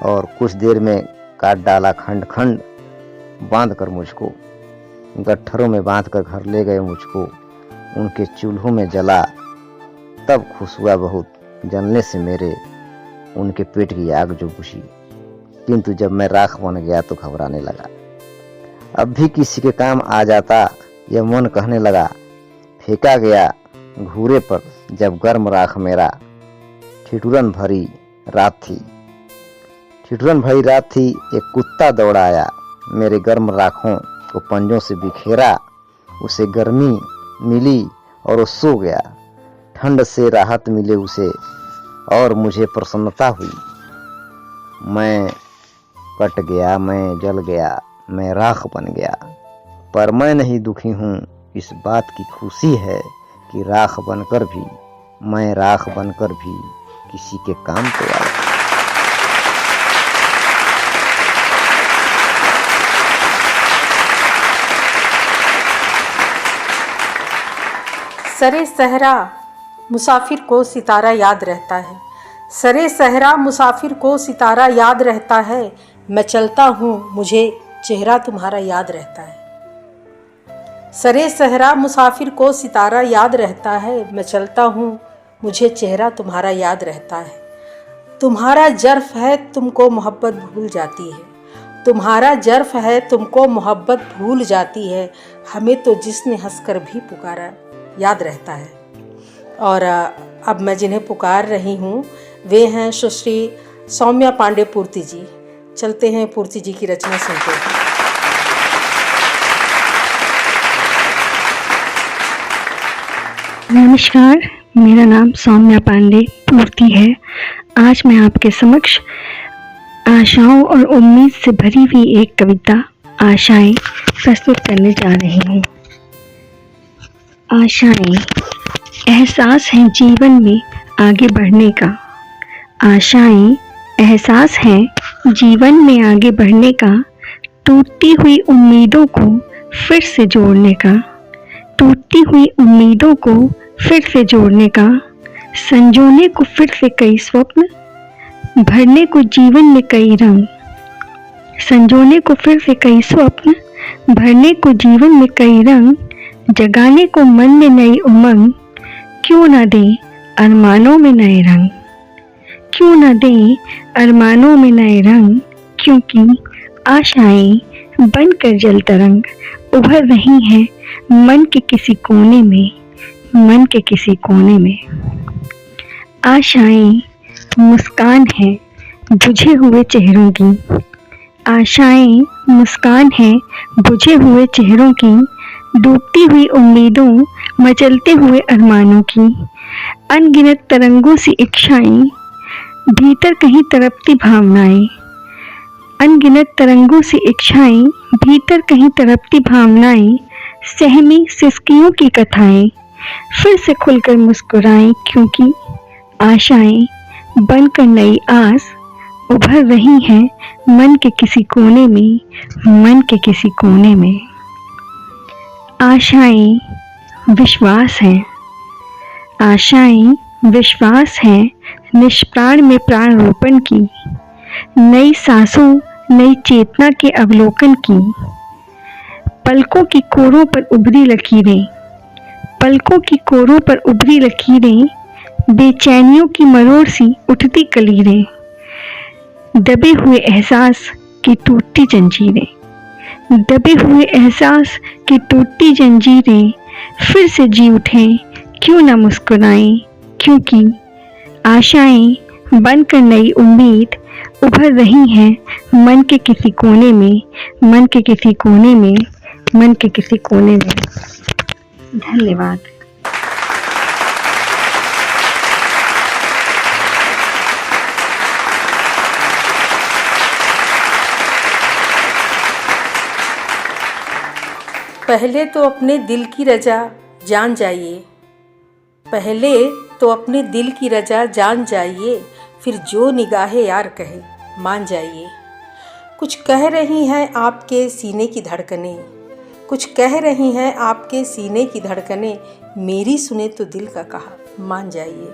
और कुछ देर में काट डाला खंड खंड बांध कर मुझको। गट्ठरों में बांध कर घर ले गए मुझको, उनके चूल्हों में जला। तब खुश हुआ बहुत, जलने से मेरे उनके पेट की आग जो बुझी। किंतु जब मैं राख बन गया तो घबराने लगा। अब भी किसी के काम आ जाता, यह मन कहने लगा। फेंका गया घूरे पर जब गर्म राख मेरा। ठिठुरन भरी रात थी, ठिठुरन भरी रात थी। एक कुत्ता दौड़ा आया, मेरे गर्म राखों को पंजों से बिखेरा। उसे गर्मी मिली और वो सो गया। ठंड से राहत मिले उसे और मुझे प्रसन्नता हुई। मैं कट गया, मैं जल गया, मैं राख बन गया, पर मैं नहीं दुखी हूँ। इस बात की खुशी है कि राख बनकर भी, मैं राख बनकर भी किसी के काम तो आया। सरे सहरा मुसाफिर को सितारा याद रहता है, सरे सहरा मुसाफिर को सितारा याद रहता है। मैं चलता हूँ मुझे चेहरा तुम्हारा याद रहता है। सरे सहरा मुसाफिर को सितारा याद रहता है। मैं चलता हूँ मुझे चेहरा तुम्हारा याद रहता है। तुम्हारा जर्फ है तुमको मोहब्बत भूल जाती है। तुम्हारा जर्फ है तुमको मोहब्बत भूल जाती है। हमें तो जिसने हंसकर भी पुकारा याद रहता है। और अब मैं जिन्हें पुकार रही हूँ वे हैं सुश्री सौम्या पांडे पूर्ति जी। चलते हैं पूर्ति जी की रचना सुनते हैं। नमस्कार, मेरा नाम सौम्या पांडे पूर्ति है। आज मैं आपके समक्ष आशाओं और उम्मीद से भरी हुई एक कविता आशाएं प्रस्तुत करने जा रही हूँ। आशाएं एहसास है जीवन में आगे बढ़ने का। आशाएं एहसास है जीवन में आगे बढ़ने का। टूटती हुई उम्मीदों को फिर से जोड़ने का। टूटती हुई उम्मीदों को फिर से जोड़ने का। संजोने को फिर से कई स्वप्न, भरने को जीवन में कई रंग। संजोने को फिर से कई स्वप्न, भरने को जीवन में कई रंग। जगाने को मन में नई उमंग, क्यों ना दे अरमानों में नए रंग। क्यों ना दे अरमानों में नए रंग, क्योंकि आशाएं बनकर जल तरंग उभर रही हैं मन के किसी कोने में, मन के किसी कोने में। आशाएं मुस्कान है बुझे हुए चेहरों की। आशाएं मुस्कान है बुझे हुए चेहरों की। डूबती हुई उम्मीदों, मचलते हुए अरमानों की। अनगिनत तरंगों सी इच्छाएं, भीतर कहीं तड़पती भावनाएं। अनगिनत तरंगों सी इच्छाएं, भीतर कहीं तड़पती भावनाएं। सहमी सिसकियों की कथाएं फिर से खुलकर मुस्कुराएं, क्योंकि आशाएं बनकर नई आस उभर रही हैं मन के किसी कोने में, मन के किसी कोने में। आशाएं विश्वास है। आशाएं विश्वास है निष्प्राण में प्राण रोपण की। नई सांसों, नई चेतना के अवलोकन की। पलकों की कोरों पर उभरी लकीरें, पलकों की कोरों पर उभरी लकीरें। बेचैनियों की मरोड़ सी उठती कलीरें। दबे हुए एहसास की टूटती जंजीरें। दबे हुए एहसास की टूटती जंजीरें फिर से जी उठें, क्यों ना मुस्कुराएं, क्योंकि आशाएं बनकर नई उम्मीद उभर रही हैं मन के किसी कोने में, मन के किसी कोने में, मन के किसी कोने में। धन्यवाद। पहले तो अपने दिल की रजा जान जाइए। पहले तो अपने दिल की रजा जान जाइए, फिर जो निगाहे यार कहे मान जाइए। कुछ कह रही हैं आपके सीने की धड़कनें, कुछ कह रही हैं आपके सीने की धड़कनें। मेरी सुने तो दिल का कहा मान जाइए।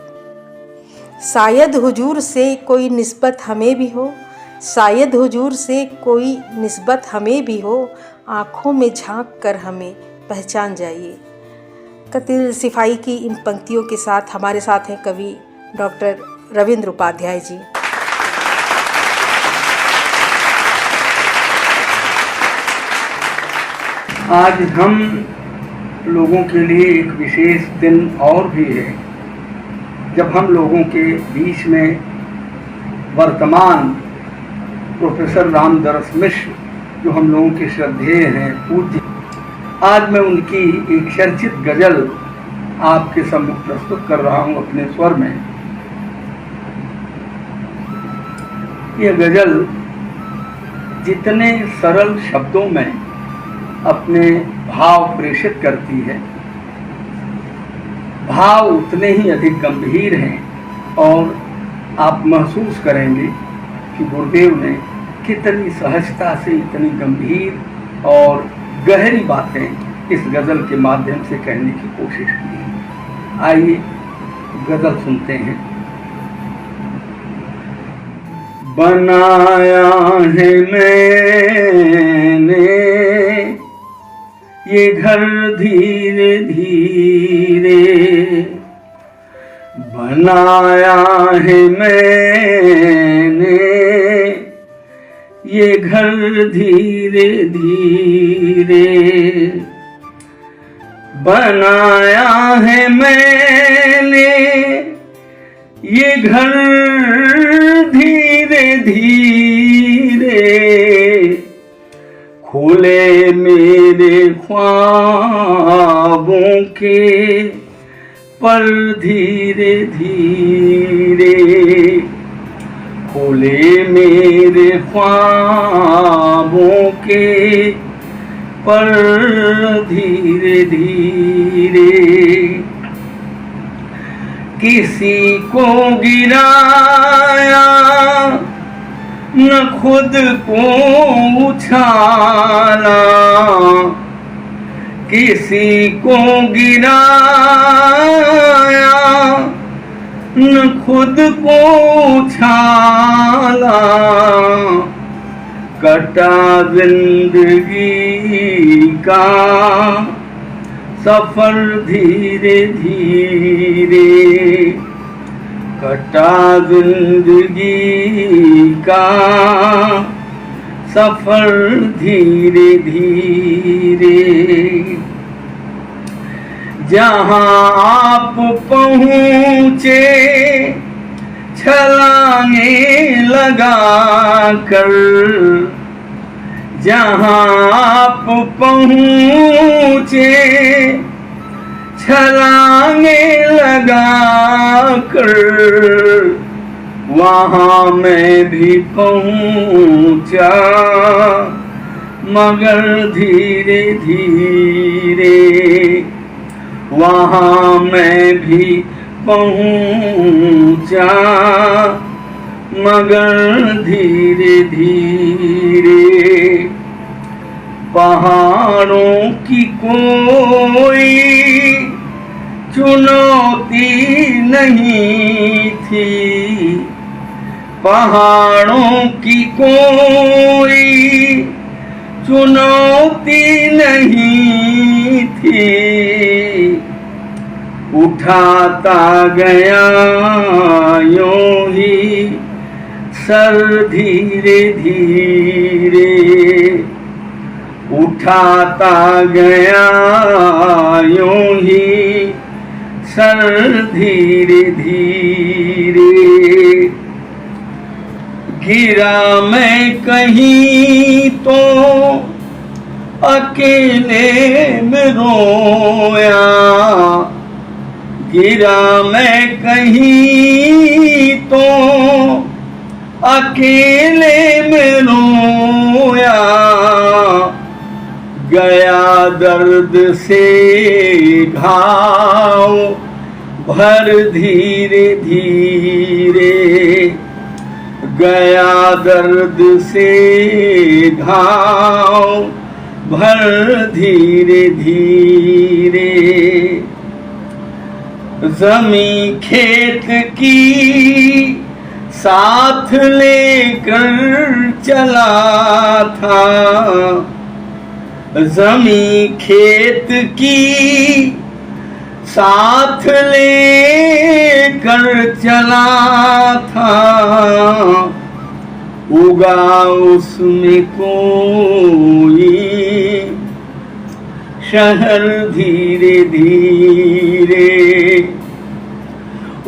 शायद हुजूर से कोई निस्बत हमें भी हो, शायद हुजूर से कोई निस्बत हमें भी हो। आँखों में झांक कर हमें पहचान जाइए। कतिल सिफाई की इन पंक्तियों के साथ हमारे साथ हैं कवि डॉक्टर रविंद्र उपाध्याय जी। आज हम लोगों के लिए एक विशेष दिन और भी है, जब हम लोगों के बीच में वर्तमान प्रोफेसर रामदरस मिश्र, जो हम लोगों के श्रद्धेय हैं, पूज्य, आज मैं उनकी एक चर्चित गजल आपके सम्मुख प्रस्तुत कर रहा हूं अपने स्वर में। यह गजल जितने सरल शब्दों में अपने भाव प्रेषित करती है, भाव उतने ही अधिक गंभीर हैं और आप महसूस करेंगे कि गुरुदेव ने कितनी सहजता से इतनी गंभीर और गहरी बातें इस गज़ल के माध्यम से कहने की कोशिश की है। आइए गज़ल सुनते हैं। बनाया है मैंने ये घर धीरे धीरे बनाया है मैंने, ये घर धीरे धीरे बनाया है मैंने, ये घर धीरे धीरे खोले मेरे ख्वाबों के पर धीरे धीरे, खोले मेरे ख्वाबों के पर धीरे धीरे। किसी को गिराया न खुद को उछाला, किसी को गिराया न खुद को उछाला, कटा जिंदगी का सफर धीरे धीरे, कटा जिंदगी का सफर धीरे धीरे। जहाँ आप पहुँचे छलांगे लगा कर, जहाँ आप पहुँचे छलांगे लगा कर, वहाँ मैं भी पहुँचा मगर धीरे धीरे, वहाँ मैं भी पहुँचा मगर धीरे धीरे। पहाड़ों की कोई चुनौती नहीं थी, पहाड़ों की कोई चुनौती नहीं थी, उठाता गया यूं ही सर धीरे धीरे, उठाता गया यूं ही सर धीरे धीरे। गिरा मैं कहीं तो अकेले में रोया, गिरा मैं कहीं तो अकेले में रोया, गया दर्द से घाव भर धीरे धीरे, गया दर्द से घाव भर धीरे धीरे। ज़मीं खेत की साथ लेकर चला था, ज़मीं खेत की साथ लेकर चला था, उगा उसमें कोई शहर धीरे धीरे,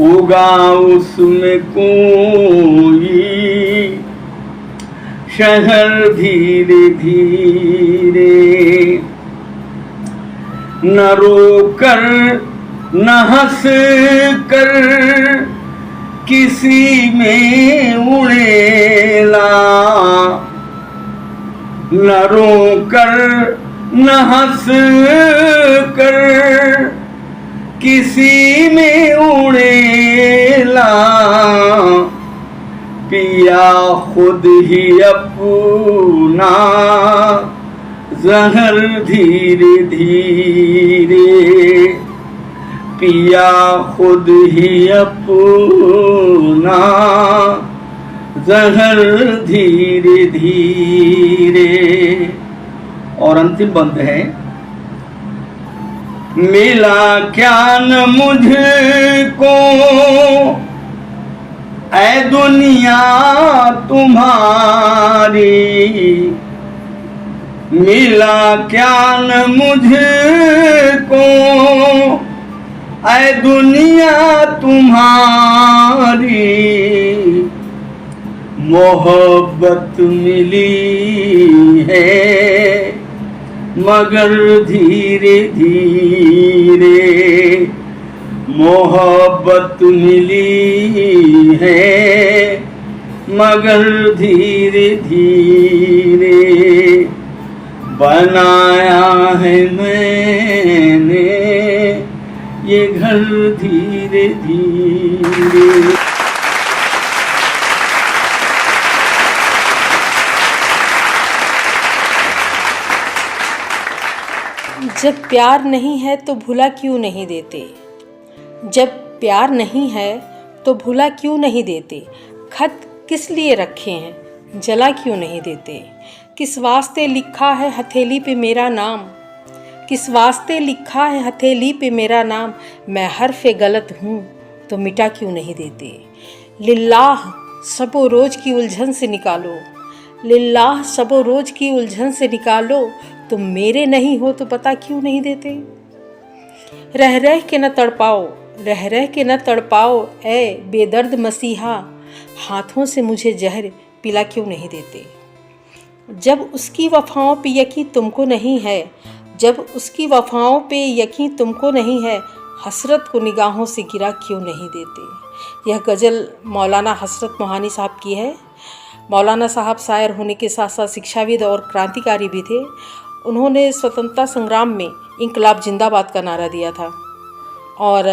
उगा उसमें कोई शहर धीरे धीरे। न रोकर न हंस कर किसी में उड़ेला, न रोकर न हंस कर किसी में उड़ेला, पिया खुद ही अपना जहर धीरे धीरे, पिया खुद ही अपना जहर धीरे धीरे। और अंतिम बंद है, मिला क्या न मुझको ऐ दुनिया तुम्हारी, मिला क्या न मुझको ऐ दुनिया तुम्हारी, मोहब्बत मिली है मगर धीरे धीरे, मोहब्बत मिली है मगर धीरे धीरे, बनाया है मैंने ये घर धीरे धीरे। जब प्यार नहीं है तो भुला क्यों नहीं देते, जब प्यार नहीं है तो भुला क्यों नहीं देते, खत किस लिए रखे हैं जला क्यों नहीं देते, किस वास्ते लिखा है हथेली पे मेरा नाम, किस वास्ते लिखा है हथेली पे मेरा नाम, मैं हर्फ़ गलत हूँ तो मिटा क्यों नहीं देते, लिल्लाह सबो रोज़ की उलझन से निकालो, लिल्लाह सबो रोज़ की उलझन से निकालो, तुम मेरे नहीं हो तो पता क्यों नहीं देते, रह रह के न तड़पाओ, रह रह के न तड़पाओ ऐ बेदर्द मसीहा, हाथों से मुझे जहर पिला क्यों नहीं देते, जब उसकी वफ़ाओं पे यकीन तुमको नहीं है, जब उसकी वफ़ाओं पे यकीन तुमको नहीं है, हसरत को निगाहों से गिरा क्यों नहीं देते। यह गज़ल मौलाना हसरत मोहानी साहब की है। मौलाना साहब शायर होने के साथ साथ शिक्षाविद और क्रांतिकारी भी थे। उन्होंने स्वतंत्रता संग्राम में इंकलाब जिंदाबाद का नारा दिया था। और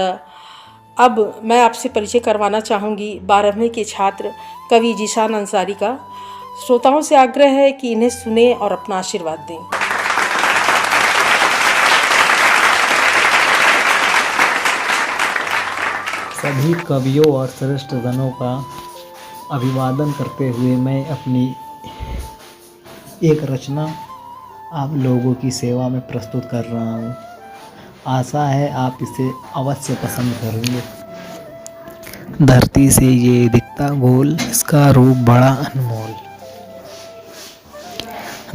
अब मैं आपसे परिचय करवाना चाहूँगी 12वीं के छात्र कवि जीशान अंसारी का। श्रोताओं से आग्रह है कि इन्हें सुने और अपना आशीर्वाद दें। सभी कवियों और श्रेष्ठ जनों का अभिवादन करते हुए मैं अपनी एक रचना आप लोगों की सेवा में प्रस्तुत कर रहा हूँ। आशा है आप इसे अवश्य पसंद करेंगे। धरती से ये दिखता गोल, इसका रूप बड़ा अनमोल।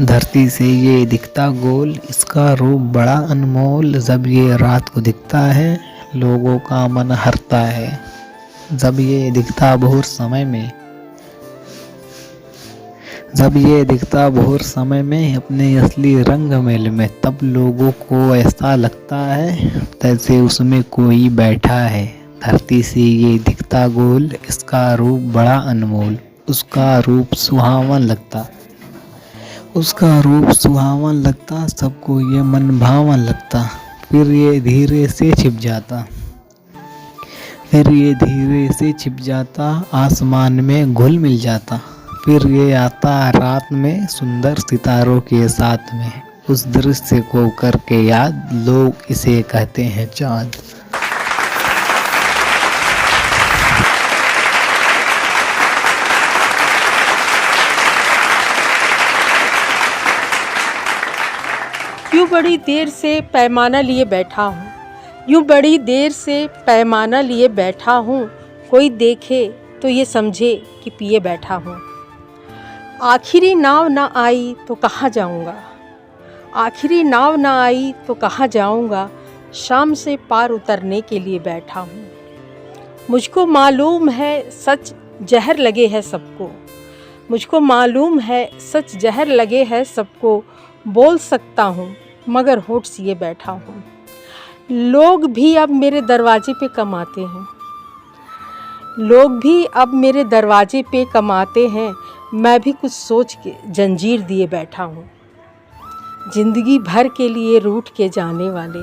धरती से ये दिखता गोल, इसका रूप बड़ा अनमोल। जब ये रात को दिखता है, लोगों का मन हरता है। जब ये दिखता भोर समय में, जब ये दिखता भोर समय में अपने असली रंग मेल में, तब लोगों को ऐसा लगता है जैसे उसमें कोई बैठा है। धरती से ये दिखता गोल, इसका रूप बड़ा अनमोल। उसका रूप सुहावन लगता, उसका रूप सुहावन लगता, सबको ये मन भावन लगता। फिर ये धीरे से छिप जाता, फिर ये धीरे से छिप जाता, आसमान में घुल मिल जाता। फिर ये आता रात में सुंदर सितारों के साथ में। उस दृश्य को करके याद, लोग इसे कहते हैं चाँद। यूँ बड़ी देर से पैमाना लिए बैठा हूँ, यूँ बड़ी देर से पैमाना लिए बैठा हूँ। कोई देखे तो ये समझे कि पिए बैठा हूँ। आखिरी नाव ना आई तो कहाँ जाऊँगा, आखिरी नाव ना आई तो कहाँ जाऊँगा। शाम से पार उतरने के लिए बैठा हूँ। मुझको मालूम है सच जहर लगे है सबको, मुझको मालूम है सच जहर लगे है सबको। बोल सकता हूँ मगर होठ सिए बैठा हूँ। लोग भी अब मेरे दरवाजे पे कम आते हैं, लोग भी अब मेरे दरवाजे पे कम आते हैं। मैं भी कुछ सोच के जंजीर दिए बैठा हूँ। ज़िंदगी भर के लिए रूठ के जाने वाले,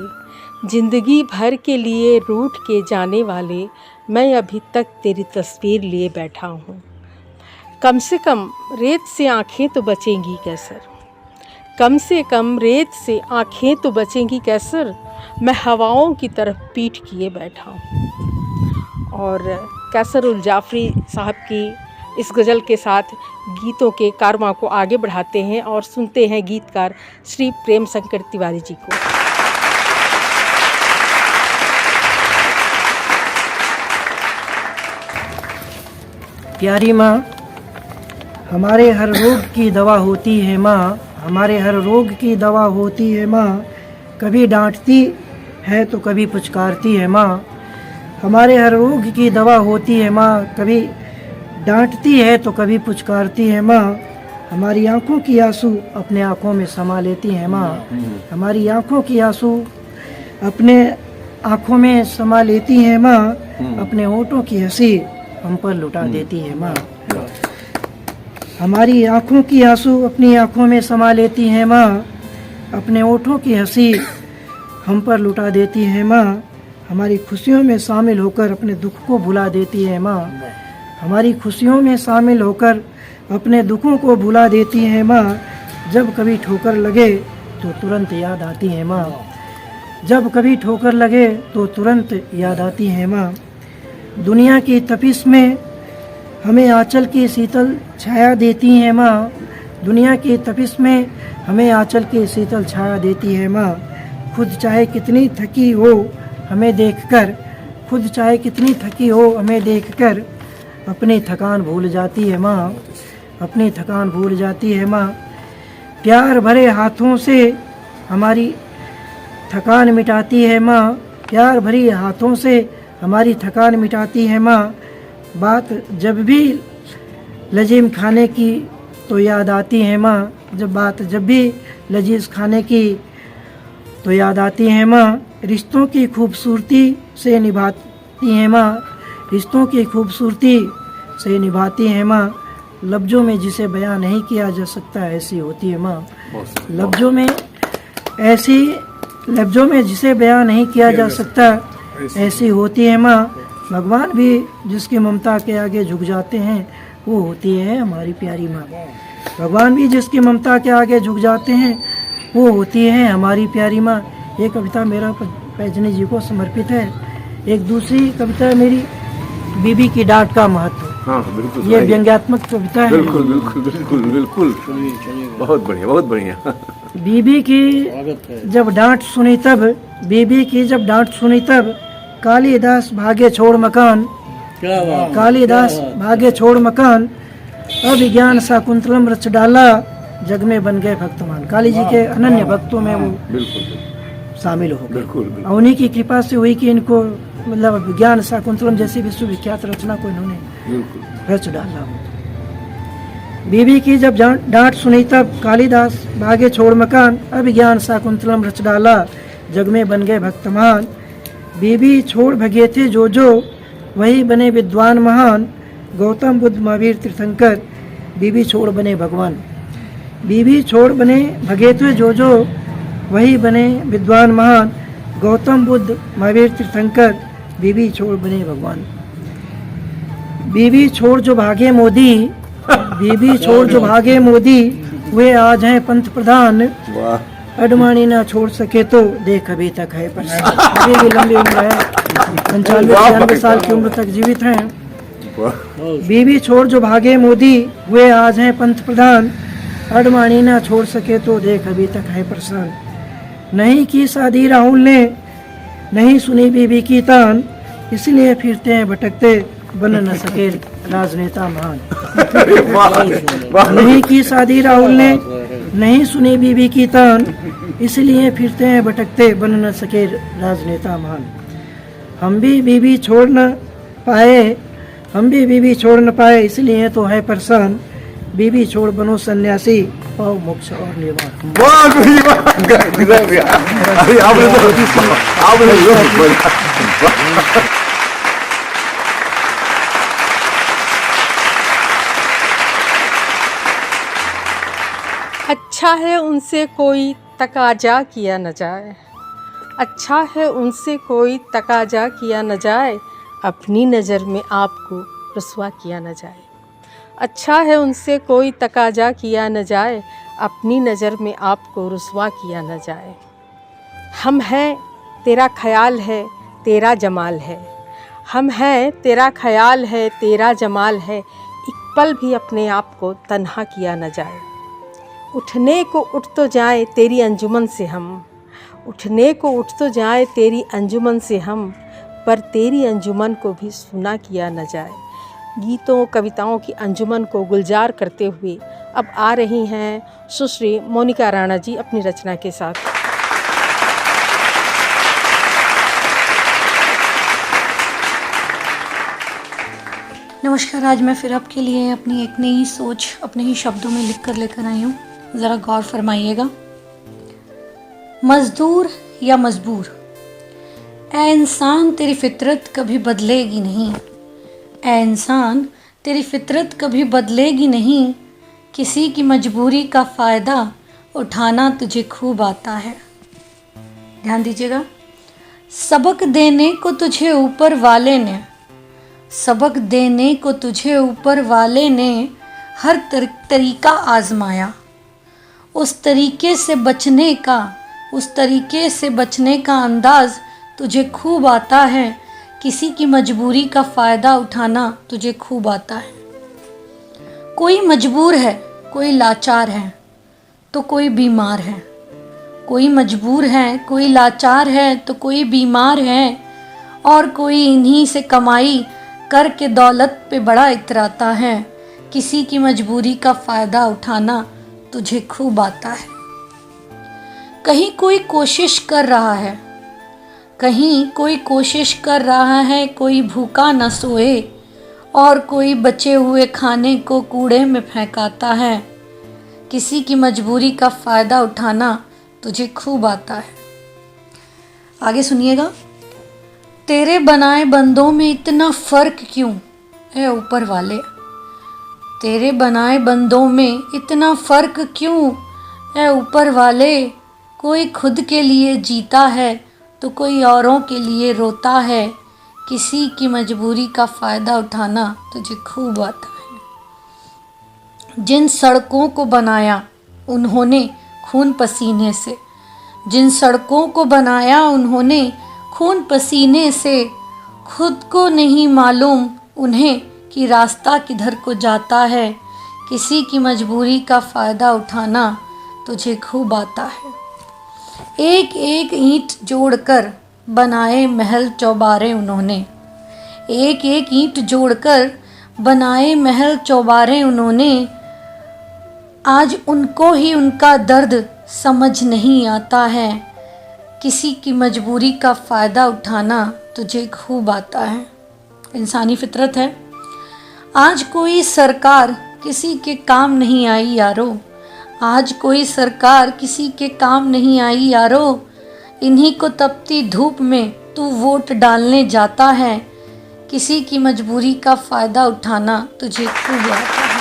ज़िंदगी भर के लिए रूठ के जाने वाले, मैं अभी तक तेरी तस्वीर लिए बैठा हूँ। कम से कम रेत से आँखें तो बचेंगी कैसर, कम से कम रेत से आँखें तो बचेंगी कैसर। मैं हवाओं की तरफ पीठ किए बैठा हूँ। और कैसर उल जाफरी साहब की इस गज़ल के साथ गीतों के कारवां को आगे बढ़ाते हैं और सुनते हैं गीतकार श्री प्रेम शंकर तिवारी जी को। प्यारी माँ, हमारे हर रोग की दवा होती है माँ, हमारे हर रोग की दवा होती है माँ। कभी डांटती है तो कभी पुचकारती है माँ। हमारे हर रोग की दवा होती है माँ, कभी डांटती है तो कभी पुचकारती है माँ। हमारी आंखों की आंसू अपने आंखों में समा लेती है माँ। हमारी आंखों की आंसू अपने आंखों में समा लेती है माँ। अपने होठों की हंसी हम पर लुटा देती है माँ। हमारी आंखों की आंसू अपनी आंखों में समा लेती है माँ। अपने होठों की हंसी हम पर लुटा देती है माँ। हमारी खुशियों में शामिल होकर अपने दुख को भुला देती है माँ। हमारी खुशियों में शामिल होकर अपने दुखों को भुला देती है माँ। जब कभी ठोकर लगे तो तुरंत याद आती है माँ। जब कभी ठोकर लगे तो तुरंत याद आती है माँ। दुनिया की तपिश में हमें आंचल की शीतल छाया देती है माँ। दुनिया की तपिश में हमें आंचल की शीतल छाया देती है माँ। खुद चाहे कितनी थकी हो हमें देखकर, खुद चाहे कितनी थकी हो हमें देखकर अपनी थकान भूल जाती है माँ। अपनी थकान भूल जाती है माँ। प्यार भरे हाथों से हमारी थकान मिटाती है माँ। प्यार भरी हाथों से हमारी थकान मिटाती है माँ। बात जब भी लजीम खाने की तो याद आती है माँ। जब भी लजीज खाने की तो याद आती है माँ। रिश्तों की खूबसूरती से निभाती है माँ। रिश्तों की खूबसूरती से निभाती है माँ। लफ्ज़ों में जिसे बयां नहीं किया जा सकता ऐसी होती है माँ। लफ्ज़ों में जिसे बयां नहीं किया जा सकता ऐसी होती है माँ। भगवान भी जिसकी ममता के आगे झुक जाते हैं वो होती है हमारी प्यारी माँ। भगवान भी जिसकी ममता के आगे झुक जाते हैं वो होती है हमारी प्यारी माँ। ये कविता मेरा पैजनी जी को समर्पित है। एक दूसरी कविता है मेरी, बीबी की डांट का महत्व। हाँ बिल्कुल, ये व्यंग्यात्मक कविता है। बिल्कुल बिल्कुल बिल्कुल बिल्कुल, बहुत बढ़िया बहुत बढ़िया। बीबी की जब डांट सुनी तब, बीबी की जब डांट सुनी तब, कालिदास भागे छोड़ मकान, कालिदास भागे छोड़ मकान, अभिज्ञान शाकुंतलम रच डाला, जग में बन गए भक्तमान। काली जी के अनन्य भक्तों में वो शामिल हो गए। और उन्हीं की कृपा से हुई कि इनको मतलब विज्ञान शाकुंतलम जैसी विश्वविख्यात रचना को इन्होंने रच डाला। बीबी की जब डांट सुनी तब, कालिदास भागे छोड़ मकान, अभिज्ञान शाकुंतलम रच डाला, जग में बन गए भक्तमान। बीबी छोड़ भगे थे जो वही बने विद्वान महान, गौतम बुद्ध महावीर तीर्थंकर, बीबी छोड़ बने भगवान। बीबी छोड़ बने भगे थे जो वही बने विद्वान महान, गौतम बुद्ध महावीर तीर्थंकर, बीबी छोड़ बने भगवान। बीबी छोड़ जो भागे मोदी, बीबी छोड़ जो भागे मोदी, वे आज हैं पंत प्रधान। अडवाणी ना छोड़ सके तो देख अभी तक है परेशान। अभी भी लंबी उम्र है, 95-96 साल की उम्र तक जीवित हैं। बीबी छोड़ जो भागे मोदी, वे आज हैं पंत प्रधान। अडवाणी ना छोड़ सके तो देख अभी तक है परेशान। नहीं की शादी राहुल ने, नहीं सुनी बीबी की तान, इसलिए फिरते हैं भटकते, बन न सके राजनेता महान। नहीं की शादी राहुल ने, नहीं सुनी बीबी की तान, इसलिए फिरते हैं भटकते, बन न सके राजनेता महान। हम भी बीबी छोड़ न पाए, हम भी बीबी छोड़ न पाए, इसलिए तो है परेशान। बीबी छोड़ बनो सन्यासी, पाओ मोक्ष और निर्वाण। अच्छा है उनसे कोई तकाजा किया न जाए, अच्छा है उनसे कोई तकाजा किया न जाए, अपनी नज़र में आपको रुसवा किया न जाए। अच्छा है उनसे कोई तकाजा किया न जाए, अपनी नज़र में आपको रुसवा किया न जाए। हम हैं तेरा ख्याल है तेरा जमाल है, हम हैं तेरा ख्याल है तेरा जमाल है, एक पल भी अपने आप को तन्हा किया न जाए। उठने को उठ तो जाए तेरी अंजुमन से हम, उठने को उठ तो जाए तेरी अंजुमन से हम, पर तेरी अंजुमन को भी सुना किया न जाए। गीतों कविताओं की अंजुमन को गुलजार करते हुए अब आ रही हैं सुश्री मोनिका राणा जी अपनी रचना के साथ। नमस्कार। आज मैं फिर आपके लिए अपनी एक नई सोच अपने ही शब्दों में लिख कर लेकर आई हूँ। ज़रा गौर फरमाइएगा। मजदूर या मजबूर, ऐ इंसान तेरी फितरत कभी बदलेगी नहीं। ऐ इंसान तेरी फितरत कभी बदलेगी नहीं। किसी की मजबूरी का फ़ायदा उठाना तुझे खूब आता है। ध्यान दीजिएगा। सबक देने को तुझे ऊपर वाले ने, सबक देने को तुझे ऊपर वाले ने हर तरीका आजमाया। उस तरीके से बचने का अंदाज़ तुझे खूब आता है। किसी की मजबूरी का फ़ायदा उठाना तुझे खूब आता है। कोई मजबूर है, कोई लाचार है, तो कोई बीमार है। कोई मजबूर है, कोई लाचार है, तो कोई बीमार है। और कोई इन्हीं से कमाई करके दौलत पे बड़ा इतराता है। किसी की मजबूरी का फ़ायदा उठाना तुझे खूब आता है। कहीं कोई कोशिश कर रहा है, कहीं कोई कोशिश कर रहा है, कोई भूखा न सोए। और कोई बचे हुए खाने को कूड़े में फेंकाता है। किसी की मजबूरी का फ़ायदा उठाना तुझे खूब आता है। आगे सुनिएगा। तेरे बनाए बंदों में इतना फ़र्क क्यों है ऊपर वाले। तेरे बनाए बंदों में इतना फ़र्क क्यों है ऊपर वाले। कोई खुद के लिए जीता है तो कोई औरों के लिए रोता है। किसी की मजबूरी का फ़ायदा उठाना तुझे खूब आता है। जिन सड़कों को बनाया उन्होंने खून पसीने से, जिन सड़कों को बनाया उन्होंने खून पसीने से, खुद को नहीं मालूम उन्हें कि रास्ता किधर को जाता है। किसी की मजबूरी का फ़ायदा उठाना तुझे खूब आता है। एक एक ईंट जोड़कर बनाए महल चौबारे उन्होंने। एक एक ईंट जोड़कर बनाए महल चौबारे उन्होंने। आज उनको ही उनका दर्द समझ नहीं आता है। किसी की मजबूरी का फ़ायदा उठाना तुझे खूब आता है। इंसानी फितरत है। आज कोई सरकार किसी के काम नहीं आई यारो। आज कोई सरकार किसी के काम नहीं आई यारो। इन्हीं को तपती धूप में तू वोट डालने जाता है। किसी की मजबूरी का फ़ायदा उठाना तुझे खूब आता है।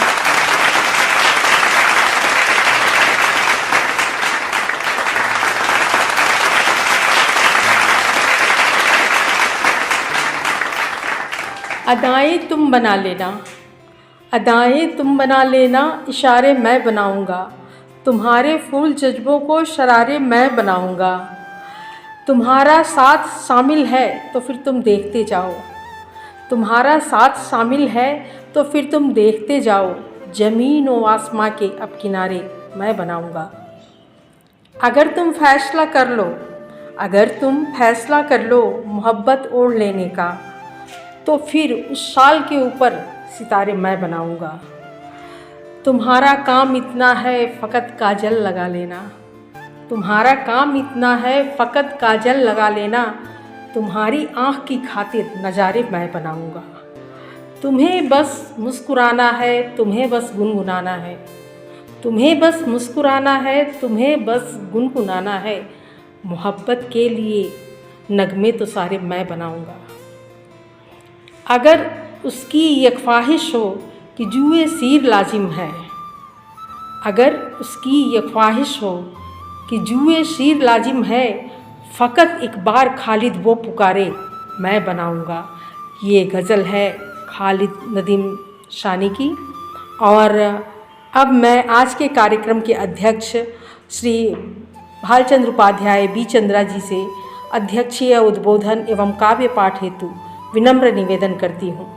अदाएं तुम बना लेना, अदाएं तुम बना लेना, इशारे मैं बनाऊंगा। तुम्हारे फूल जज्बों को शरारे मैं बनाऊंगा। तुम्हारा साथ शामिल है तो फिर तुम देखते जाओ। तुम्हारा साथ शामिल है तो फिर तुम देखते जाओ। ज़मीन व आसमां के अब किनारे मैं बनाऊंगा। अगर तुम फैसला कर लो, अगर तुम फैसला कर लो मोहब्बत ओढ़ लेने का, तो फिर उस शाल के ऊपर सितारे मैं बनाऊंगा। तुम्हारा काम इतना है फ़कत काजल लगा लेना। तुम्हारा काम इतना है फ़कत काजल लगा लेना। तुम्हारी आँख की खातिर नज़ारे मैं बनाऊंगा। तुम्हें बस मुस्कुराना है, तुम्हें बस गुनगुनाना है। तुम्हें बस मुस्कुराना है, तुम्हें बस गुनगुनाना है। मोहब्बत के लिए नगमे तो सारे मैं बनाऊंगा। अगर उसकी ये ख्वाहिश हो कि जुए सीर लाजिम है, अगर उसकी ये ख्वाहिश हो कि जुए शीर लाजिम है, फ़कत एक बार खालिद वो पुकारे मैं बनाऊंगा। ये गज़ल है खालिद नदीम शानी की। और अब मैं आज के कार्यक्रम के अध्यक्ष श्री भालचंद्र उपाध्याय बी चंद्रा जी से अध्यक्षीय उद्बोधन एवं काव्य पाठ हेतु विनम्र निवेदन करती हूँ।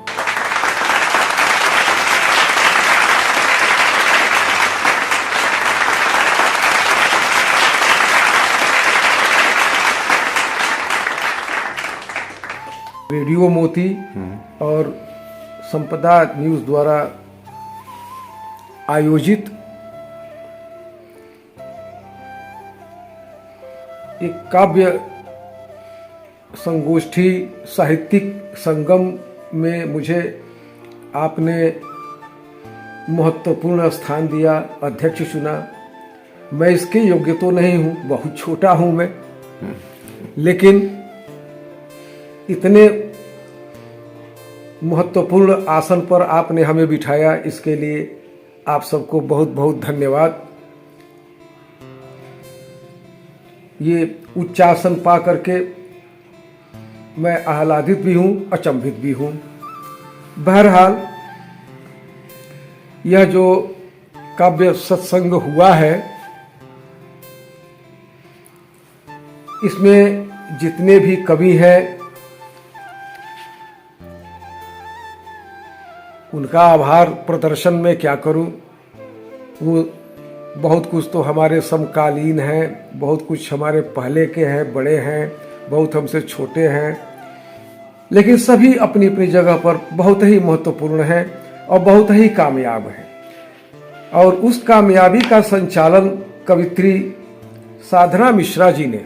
रेडियो मोती और संपदा न्यूज़ द्वारा आयोजित एक काव्य संगोष्ठी साहित्यिक संगम में मुझे आपने महत्वपूर्ण स्थान दिया, अध्यक्ष चुना। मैं इसके योग्य तो नहीं हूँ, बहुत छोटा हूँ मैं, लेकिन इतने महत्वपूर्ण आसन पर आपने हमें बिठाया, इसके लिए आप सबको बहुत बहुत धन्यवाद। ये उच्चासन पा करके मैं आह्लादित भी हूँ, अचंभित भी हूँ। बहरहाल यह जो काव्य सत्संग हुआ है, इसमें जितने भी कवि हैं उनका आभार प्रदर्शन में क्या करूं। वो बहुत कुछ तो हमारे समकालीन हैं, बहुत कुछ हमारे पहले के हैं, बड़े हैं, बहुत हमसे छोटे हैं, लेकिन सभी अपनी अपनी जगह पर बहुत ही महत्वपूर्ण हैं और बहुत ही कामयाब हैं। और उस कामयाबी का संचालन कवित्री साधना मिश्रा जी ने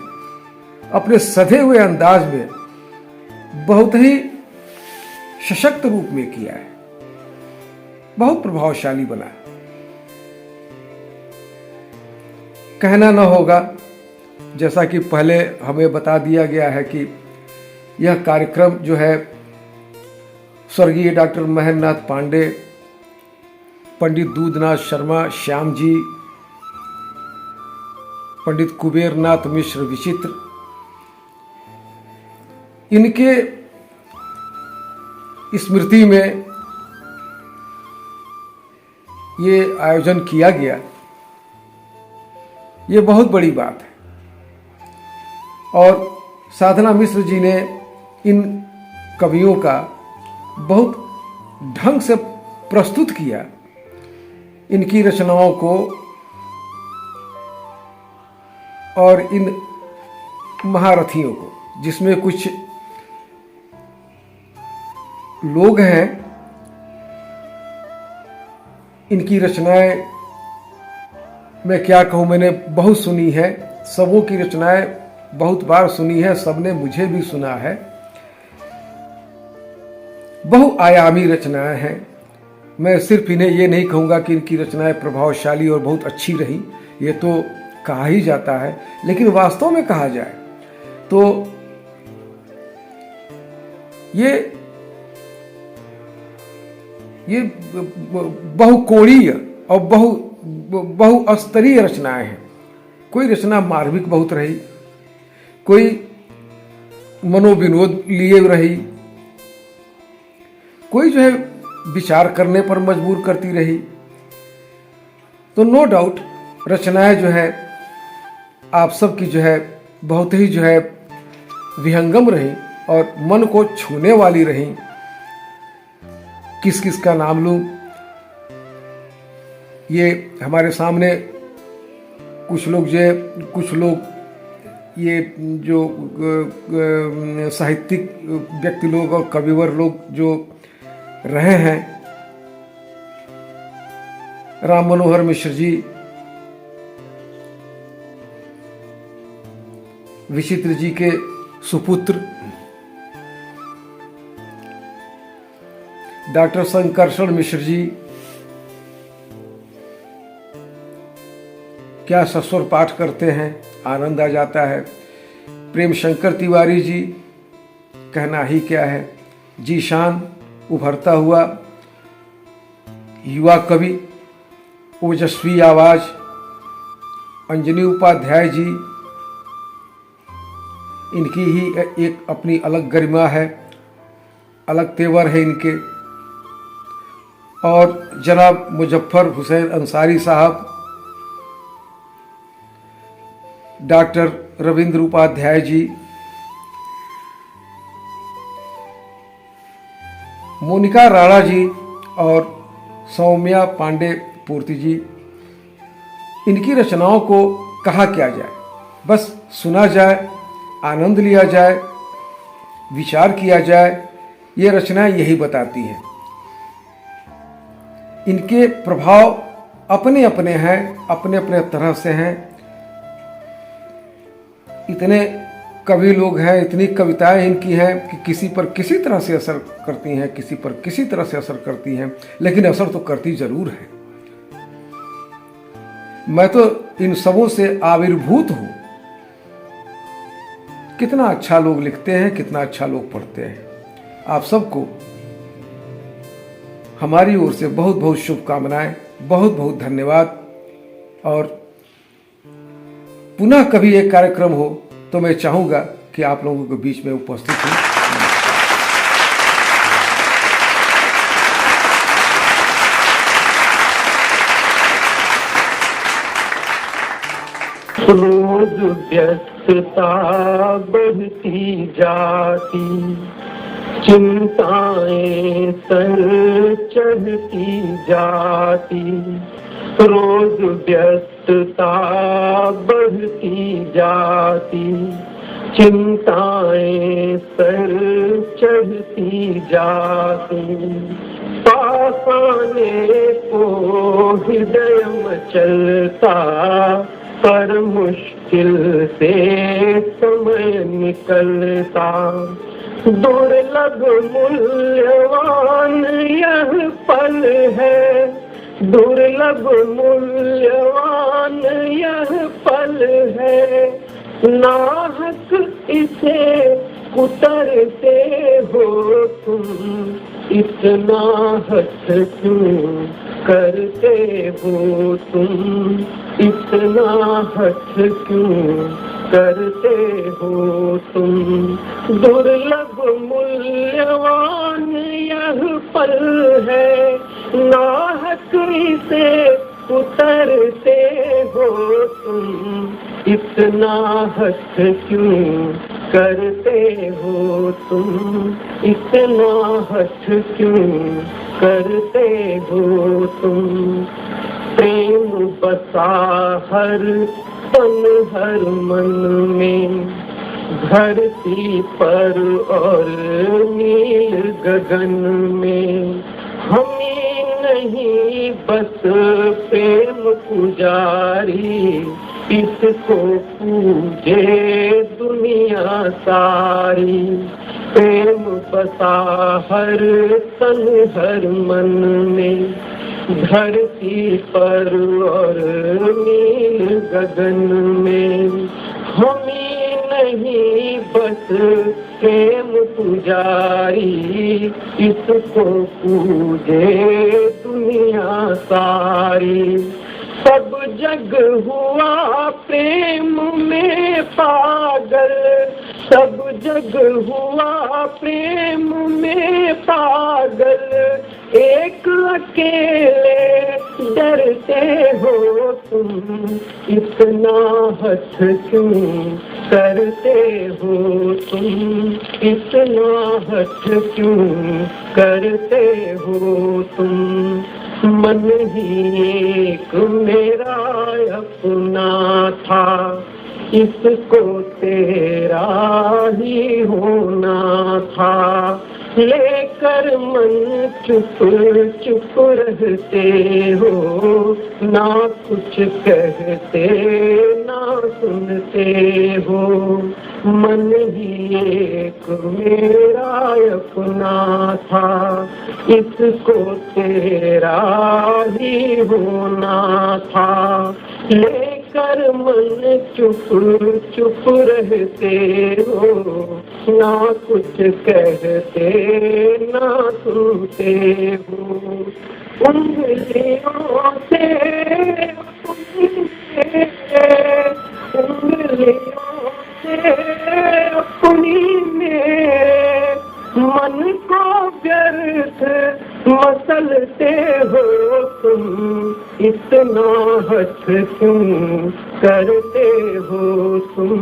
अपने सधे हुए अंदाज में बहुत ही सशक्त रूप में किया है, बहुत प्रभावशाली बना है। कहना न होगा, जैसा कि पहले हमें बता दिया गया है कि यह कार्यक्रम जो है स्वर्गीय डॉक्टर महेंद्रनाथ पांडे, पंडित दूधनाथ शर्मा श्याम जी, पंडित कुबेरनाथ मिश्र विचित्र, इनके स्मृति में ये आयोजन किया गया। ये बहुत बड़ी बात है और साधना मिश्र जी ने इन कवियों का बहुत ढंग से प्रस्तुत किया, इनकी रचनाओं को। और इन महारथियों को, जिसमें कुछ लोग हैं, इनकी रचनाएं मैं क्या कहूँ, मैंने बहुत सुनी है, सबों की रचनाएं बहुत बार सुनी है, सबने मुझे भी सुना है। बहुआयामी रचनाएं हैं। मैं सिर्फ इन्हें ये नहीं कहूँगा कि इनकी रचनाएं प्रभावशाली और बहुत अच्छी रही, ये तो कहा ही जाता है, लेकिन वास्तव में कहा जाए तो ये बहुकोणीय और बहुस्तरीय रचनाएं हैं। कोई रचना मार्मिक बहुत रही, कोई मनोविनोद लिए रही, कोई जो है विचार करने पर मजबूर करती रही। तो नो डाउट रचनाएं जो है आप सब की जो है बहुत ही जो है विहंगम रही और मन को छूने वाली रही। किस किस का नाम लूं, ये हमारे सामने कुछ लोग ये जो साहित्यिक व्यक्ति लोग और कविवर लोग जो रहे हैं, राम मनोहर मिश्र जी, विचित्र जी के सुपुत्र डॉक्टर संकर्षण मिश्र जी, क्या सस्वर पाठ करते हैं, आनंद आ जाता है। प्रेम शंकर तिवारी जी, कहना ही क्या है। जीशान, उभरता हुआ युवा कवि, ओजस्वी आवाज, अंजनी उपाध्याय जी, इनकी ही एक अपनी अलग गरिमा है, अलग तेवर है इनके। और जनाब मुजफ्फर हुसैन अंसारी साहब, डॉक्टर रविंद्र उपाध्याय जी, मोनिका राणा जी और सौम्या पांडे पूर्ति जी, इनकी रचनाओं को कहा क्या जाए, बस सुना जाए, आनंद लिया जाए, विचार किया जाए। ये रचनाएं यही बताती हैं। इनके प्रभाव अपने अपने हैं, अपने अपने तरह से हैं। इतने कवि लोग हैं, इतनी कविताएं इनकी हैं कि किसी पर किसी तरह से असर करती हैं, किसी पर किसी तरह से असर करती हैं, लेकिन असर तो करती जरूर है। मैं तो इन सबों से आविर्भूत हूं। कितना अच्छा लोग लिखते हैं, कितना अच्छा लोग पढ़ते हैं। आप सबको हमारी ओर से बहुत बहुत शुभकामनाएं, बहुत बहुत धन्यवाद। और पुनः कभी एक कार्यक्रम हो तो मैं चाहूंगा कि आप लोगों के बीच में उपस्थित हूं। रोज व्यस्तता बढ़ती जाती, चिंताएं सर चढ़ती जाती। रोज व्यस्तता बढ़ती जाती, चिंताएं सर चढ़ती जाती। पास आने को हृदय मचलता, पर मुश्किल से समय निकलता। दुर्लभ मूल्यवान यह पल है, दुर्लभ मूल्यवान यह पल है। नाहक इसे कुतरते हो तुम, इतना हठ क्यों करते हो तुम, इतना हठ क्यों करते हो तुम। दुर्लभ मूल्यवान यह पल है, नाहक इसे उतरते हो तुम, इतना हठ क्यों करते हो तुम, इतना हठ क्यों करते हो तुम। प्रेम बसा हर तन हर मन में, धरती पर और नील गगन में। हमें नहीं बस प्रेम पुजारी, इसको पूजे दुनिया सारी। प्रेम बसा हर तन हर मन में, धरती पर और नील गगन में। हमें नहीं बस प्रेम पुजारी, इसको पूजे दुनिया सारी। सब जग हुआ प्रेम में पागल, सब जग हुआ प्रेम में पागल। एक अकेले डरते हो तुम, इतना हठ क्यों करते हो तुम, इतना हठ क्यों करते हो तुम। मन ही एक मेरा अपना था, इसको तेरा ही होना था। लेकर मन चुप चुप रहते हो, ना कुछ कहते ना सुनते हो। मन ही एक मेरा अपना था, इसको तेरा ही होना था। लेकर मन चुप चुप रहते हो, ना कुछ कहते ना सुनते हो। उंगलियों से उंगलियों से अपनी में मन को व्यर्थ मसलते हो तुम, इतना हठ क्यों करते हो तुम,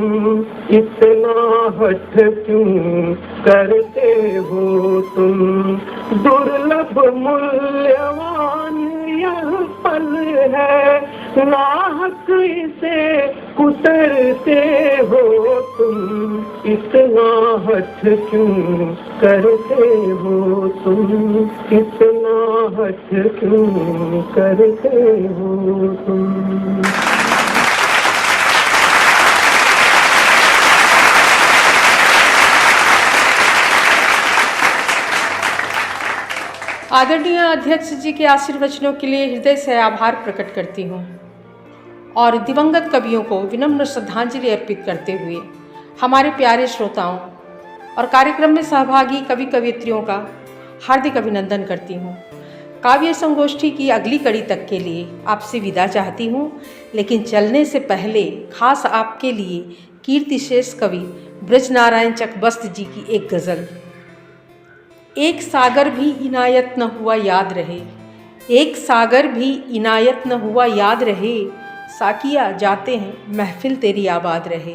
इतना हठ क्यों करते हो तुम। दुर्लभ मूल्यवान यह पल है, नाहक खाक से कुतरते हो तुम, इतना हठ क्यों करते हो तुम, इतना हठ क्यों करते हो तुम। आदरणीय अध्यक्ष जी के आशीर्वचनों के लिए हृदय से आभार प्रकट करती हूँ और दिवंगत कवियों को विनम्र श्रद्धांजलि अर्पित करते हुए हमारे प्यारे श्रोताओं और कार्यक्रम में सहभागी कवि कवियत्रियों का हार्दिक अभिनंदन करती हूँ। काव्य संगोष्ठी की अगली कड़ी तक के लिए आपसे विदा चाहती हूँ, लेकिन चलने से पहले खास आपके लिए कीर्तिशेष कवि ब्रजनारायण चकबस्त जी की एक गज़ल। एक सागर भी इनायत न हुआ याद रहे, एक सागर भी इनायत न हुआ याद रहे, साकिया जाते हैं महफिल तेरी आबाद रहे।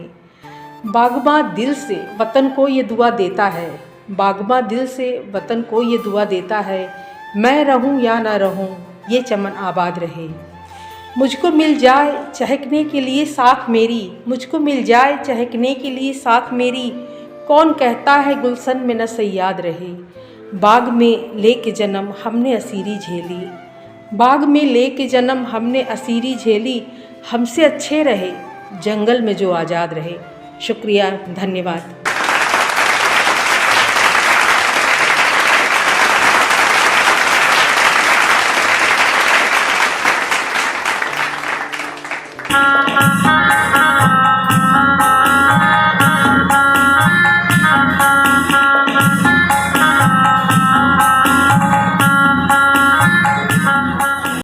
बागबां दिल से वतन को ये दुआ देता है, बागबां दिल से वतन को ये दुआ देता है, मैं रहूं या ना रहूं ये चमन आबाद रहे। मुझको मिल जाए चहकने के लिए साख मेरी, मुझको मिल जाए चहकने के लिए साख मेरी, कौन कहता है गुलशन में न सयाद रहे। बाग में लेके जन्म हमने असीरी झेली, बाग में लेके जन्म हमने असीरी झेली, हमसे अच्छे रहे जंगल में जो आज़ाद रहे। शुक्रिया, धन्यवाद।